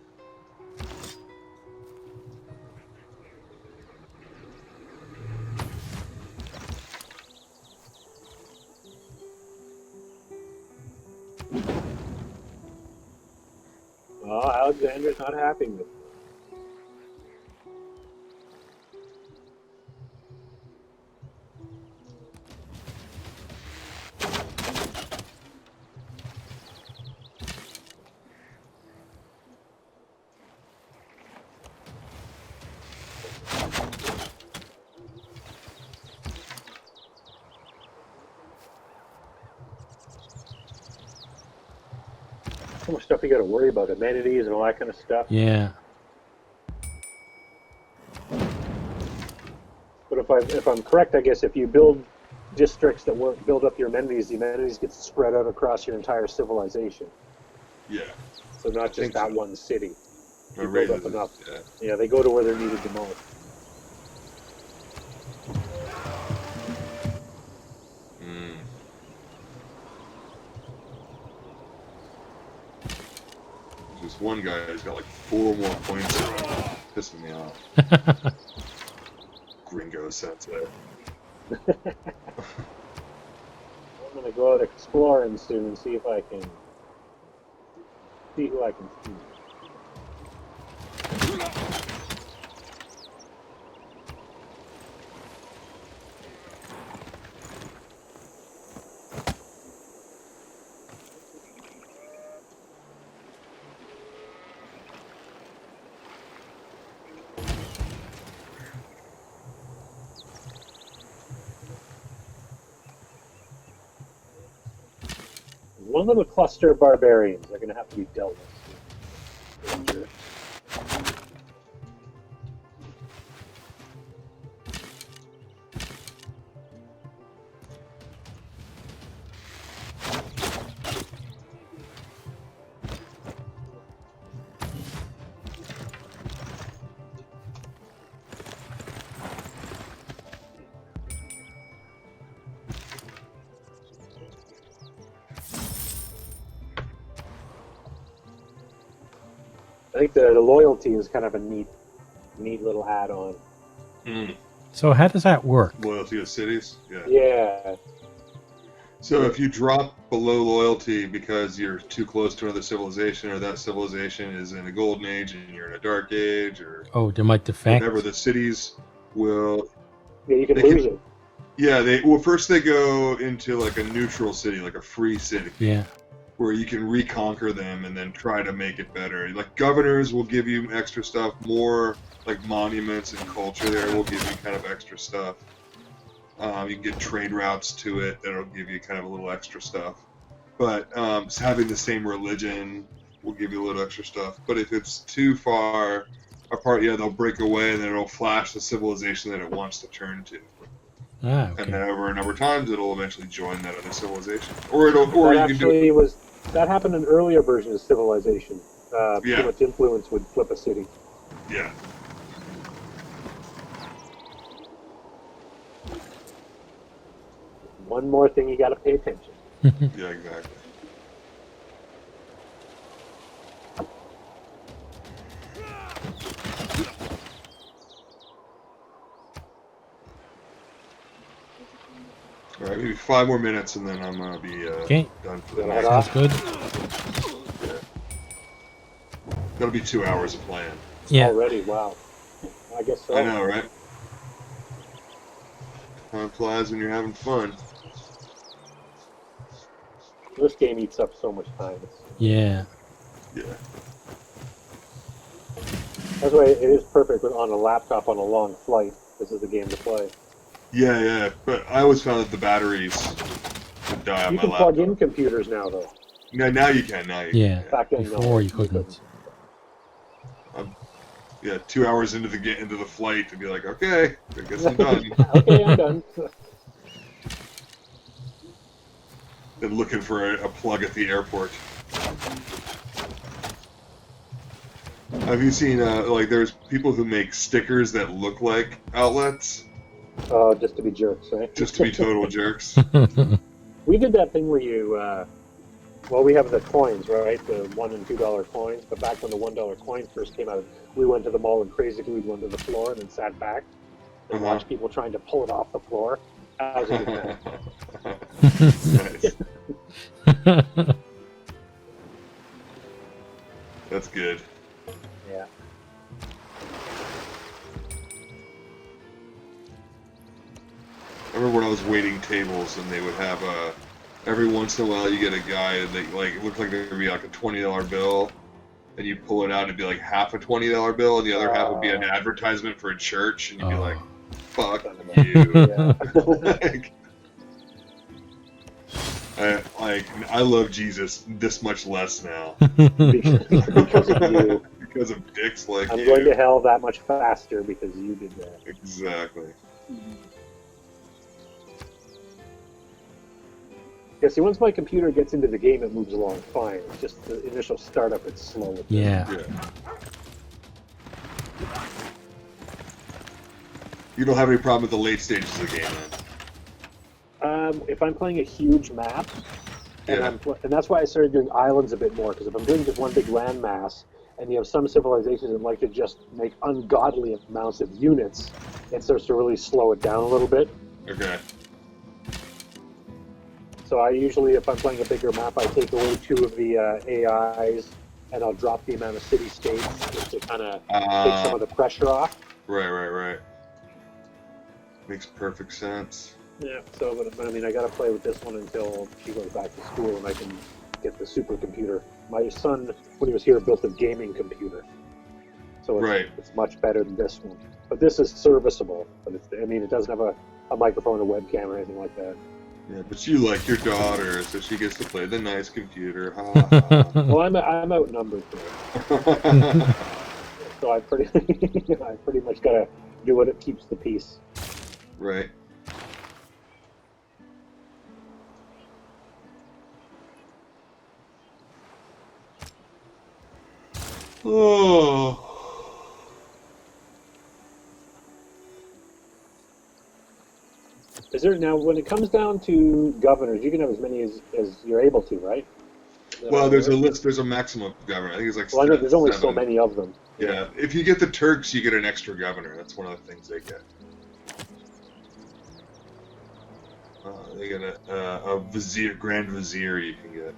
Oh, Alexander's not happy with it. So much stuff you got to worry about, amenities and all that kind of stuff. Yeah. But if I'm correct, I guess if you build districts that build up your amenities, the amenities get spread out across your entire civilization. Yeah. So not just think that so. one city. My You build razors up enough. yeah. Yeah, they go to where they're needed the most. Mm. This one guy has got like 4 more points around. Pissing me off. Gringo sensei. I'm gonna go out exploring soon and see if I can see who I can see. One little cluster of barbarians are gonna have to be dealt with. I think the loyalty is kind of a neat little add-on. Mm. So how does that work? Loyalty of cities? Yeah. Yeah, So if you drop below loyalty because you're too close to another civilization, or that civilization is in a golden age and you're in a dark age, or Oh, they might defect. whatever, the cities will... Yeah, you can They lose can- it. Yeah, first they go into like a neutral city, like a free city, Yeah. where you can reconquer them and then try to make it better. Like governors will give you extra stuff, more like monuments and culture there will give you kind of extra stuff. You can get trade routes to it that'll give you kind of a little extra stuff. But having the same religion will give you a little extra stuff. But if it's too far apart, yeah, they'll break away and then it'll flash the civilization that it wants to turn to. Ah, And okay. then over a number of times, it'll eventually join that other civilization, or you can do. That happened in earlier versions of Civilization. Yeah. Too much influence would flip a city. Yeah. One more thing you got to pay attention. Yeah, exactly. All right, maybe 5 more minutes, and then I'm gonna be Okay. done for the Gonna head night. off. Sounds good. That'll be 2 hours of playing. Yeah. Already, wow. I guess so. I know, right? Time flies when you're having fun. This game eats up so much time. Yeah. Yeah. That's why it is perfect on a laptop on a long flight. This is the game to play. Yeah, but I always found that the batteries would die on You my can laptop. plug in computers now, though. Now you can. Yeah. Back then, no, Before you couldn't. Yeah, 2 hours into the flight to be like, okay, I guess I'm done. Okay, I'm done. Then looking for a plug at the airport. Have you seen like there's people who make stickers that look like outlets Just to be jerks, right? just to be total jerks? We did that thing where you, well, we have the coins, right? The $1 and $2 coins. But back when the $1 coins first came out, we went to the mall and crazy glued one to the floor and then sat back and Uh-huh. watched people trying to pull it off the floor. That was a good time. Nice. That's good. Yeah. I remember when I was waiting tables and they would have every once in a while you get a guy and they like it looked like there'd be like a $20 bill and you pull it out and it'd be like half a $20 bill and the other half would be an advertisement for a church and you'd be like, fuck you. I love Jesus this much less now Because of you. because of dicks like I'm you. going to hell that much faster because you did that. Exactly. Yeah, see, once my computer gets into the game, it moves along fine. It's just the initial startup, it's slow. with this. Yeah. Yeah. You don't have any problem with the late stages of the game, then? If I'm playing a huge map, and, Yeah. and that's why I started doing islands a bit more, because if I'm doing just one big landmass, and you have some civilizations that like to just make ungodly amounts of units, it starts to really slow it down a little bit. Okay. So I usually, if I'm playing a bigger map, I take away 2 of the AIs, and I'll drop the amount of city-states just to kind of take some of the pressure off. Right. Makes perfect sense. Yeah. So, but I mean, I got to play with this one until she goes back to school, and I can get the supercomputer. My son, when he was here, built a gaming computer, so it's much better than this one. But this is serviceable. But it doesn't have a microphone, a webcam, or anything like that. Yeah, but you like your daughter, so she gets to play the nice computer. Ha, ha, Well, I'm outnumbered there, ha. so I pretty much got to do what it keeps the peace. Right. Oh. Is there now when it comes down to governors, you can have as many as you're able to, right? Well, there's a list. There's a maximum of governor. I think it's like. Well, I know there's only so 7. many of them. Yeah, if you get the Turks, you get an extra governor. That's one of the things they get. They get a vizier, grand vizier. You can get.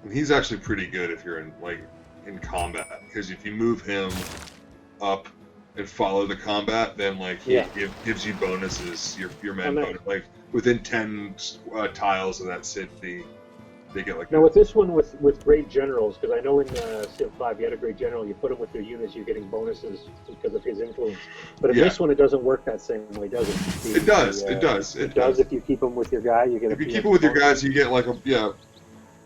And he's actually pretty good if you're in combat, because if you move him, up and follow the combat, then like he Yeah. gives you bonuses. Your men nice. bonus, like within 10 tiles of that city, they get like. Now with this one, with great generals, because I know in Civ 5 you had a great general, you put him with your units, you're getting bonuses because of his influence. But in Yeah. this one, it doesn't work that same way, does it? It does. It does. It does. If you keep him with your guy, you get. If you keep it with your guys, you get like a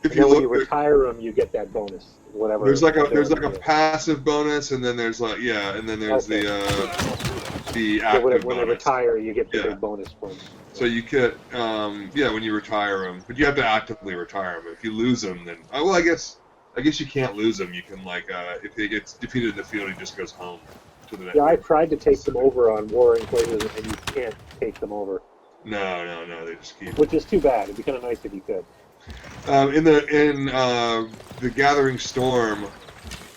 If And you then when look, you retire him, you get that bonus. Whatever. there's like a ability is. passive bonus, and then there's like and then there's Okay. the So active when they bonus. retire, you get the Yeah. big bonus points. So you get when you retire them, but you have to actively retire them. If you lose them, then I guess you can't lose them. You can if he gets defeated in the field, he just goes home to the next. Yeah, I tried to take them over on Warring Places, and you can't take them over, No, they just keep. which is too bad. It'd be kind of nice if you could. In the Gathering Storm,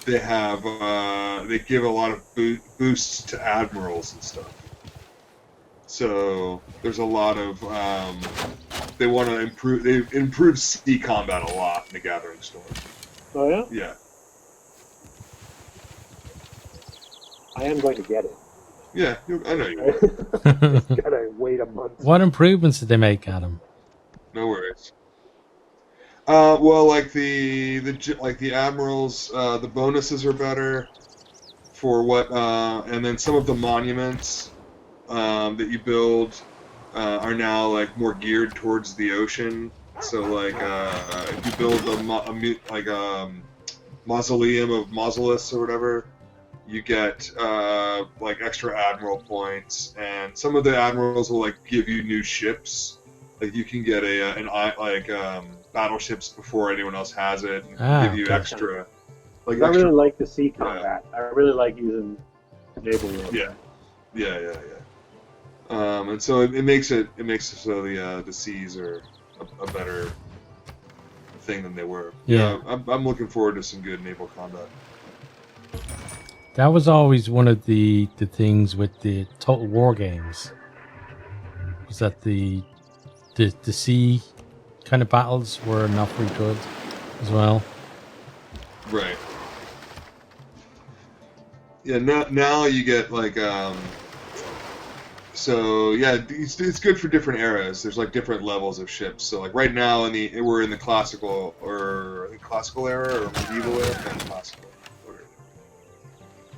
they have they give a lot of boosts to admirals and stuff. So there's a lot of they want to improve. They improve sea combat a lot in the Gathering Storm. Oh yeah, Yeah, I am going to get it. yeah, I know you will. Just gotta wait a month. What improvements did they make, Adam? No worries. Well, like the admirals, the bonuses are better for what, and then some of the monuments that you build are now like more geared towards the ocean. So like if you build a mausoleum of Mausolus or whatever, you get like extra admiral points, and some of the admirals will like give you new ships. Like you can get battleships before anyone else has it, and give you okay. extra. I really like the sea combat. I really like using naval warfare. Yeah. And so it makes it so the seas are a better thing than they were. Yeah. I'm looking forward to some good naval combat. That was always one of the things with the Total War games. Was that the sea kind of battles were not very good as well. Right. Yeah. Now you get like So yeah, it's good for different eras. There's like different levels of ships. So like right now we're in the classical era or medieval era. And classical.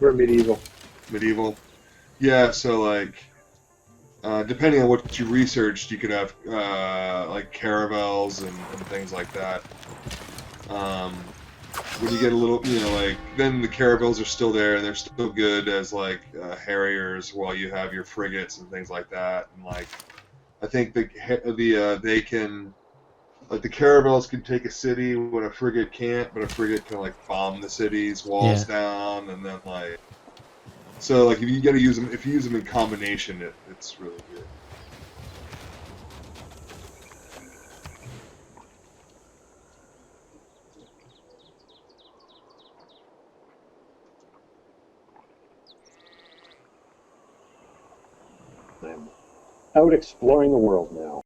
We're medieval. Medieval. Yeah. So like depending on what you researched, you could have like caravels and things like that. When you get a little, then the caravels are still there, and they're still good as like harriers, while you have your frigates and things like that. And like, I think the caravels can take a city when a frigate can't, but a frigate can like bomb the city's walls down, and then like, so like if you use them in combination, it's really good. I'm out exploring the world now.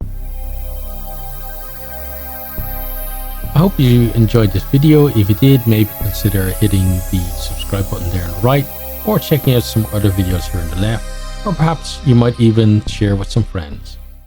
I hope you enjoyed this video. If you did, maybe consider hitting the subscribe button there on the right, or checking out some other videos here on the left, or perhaps you might even share with some friends.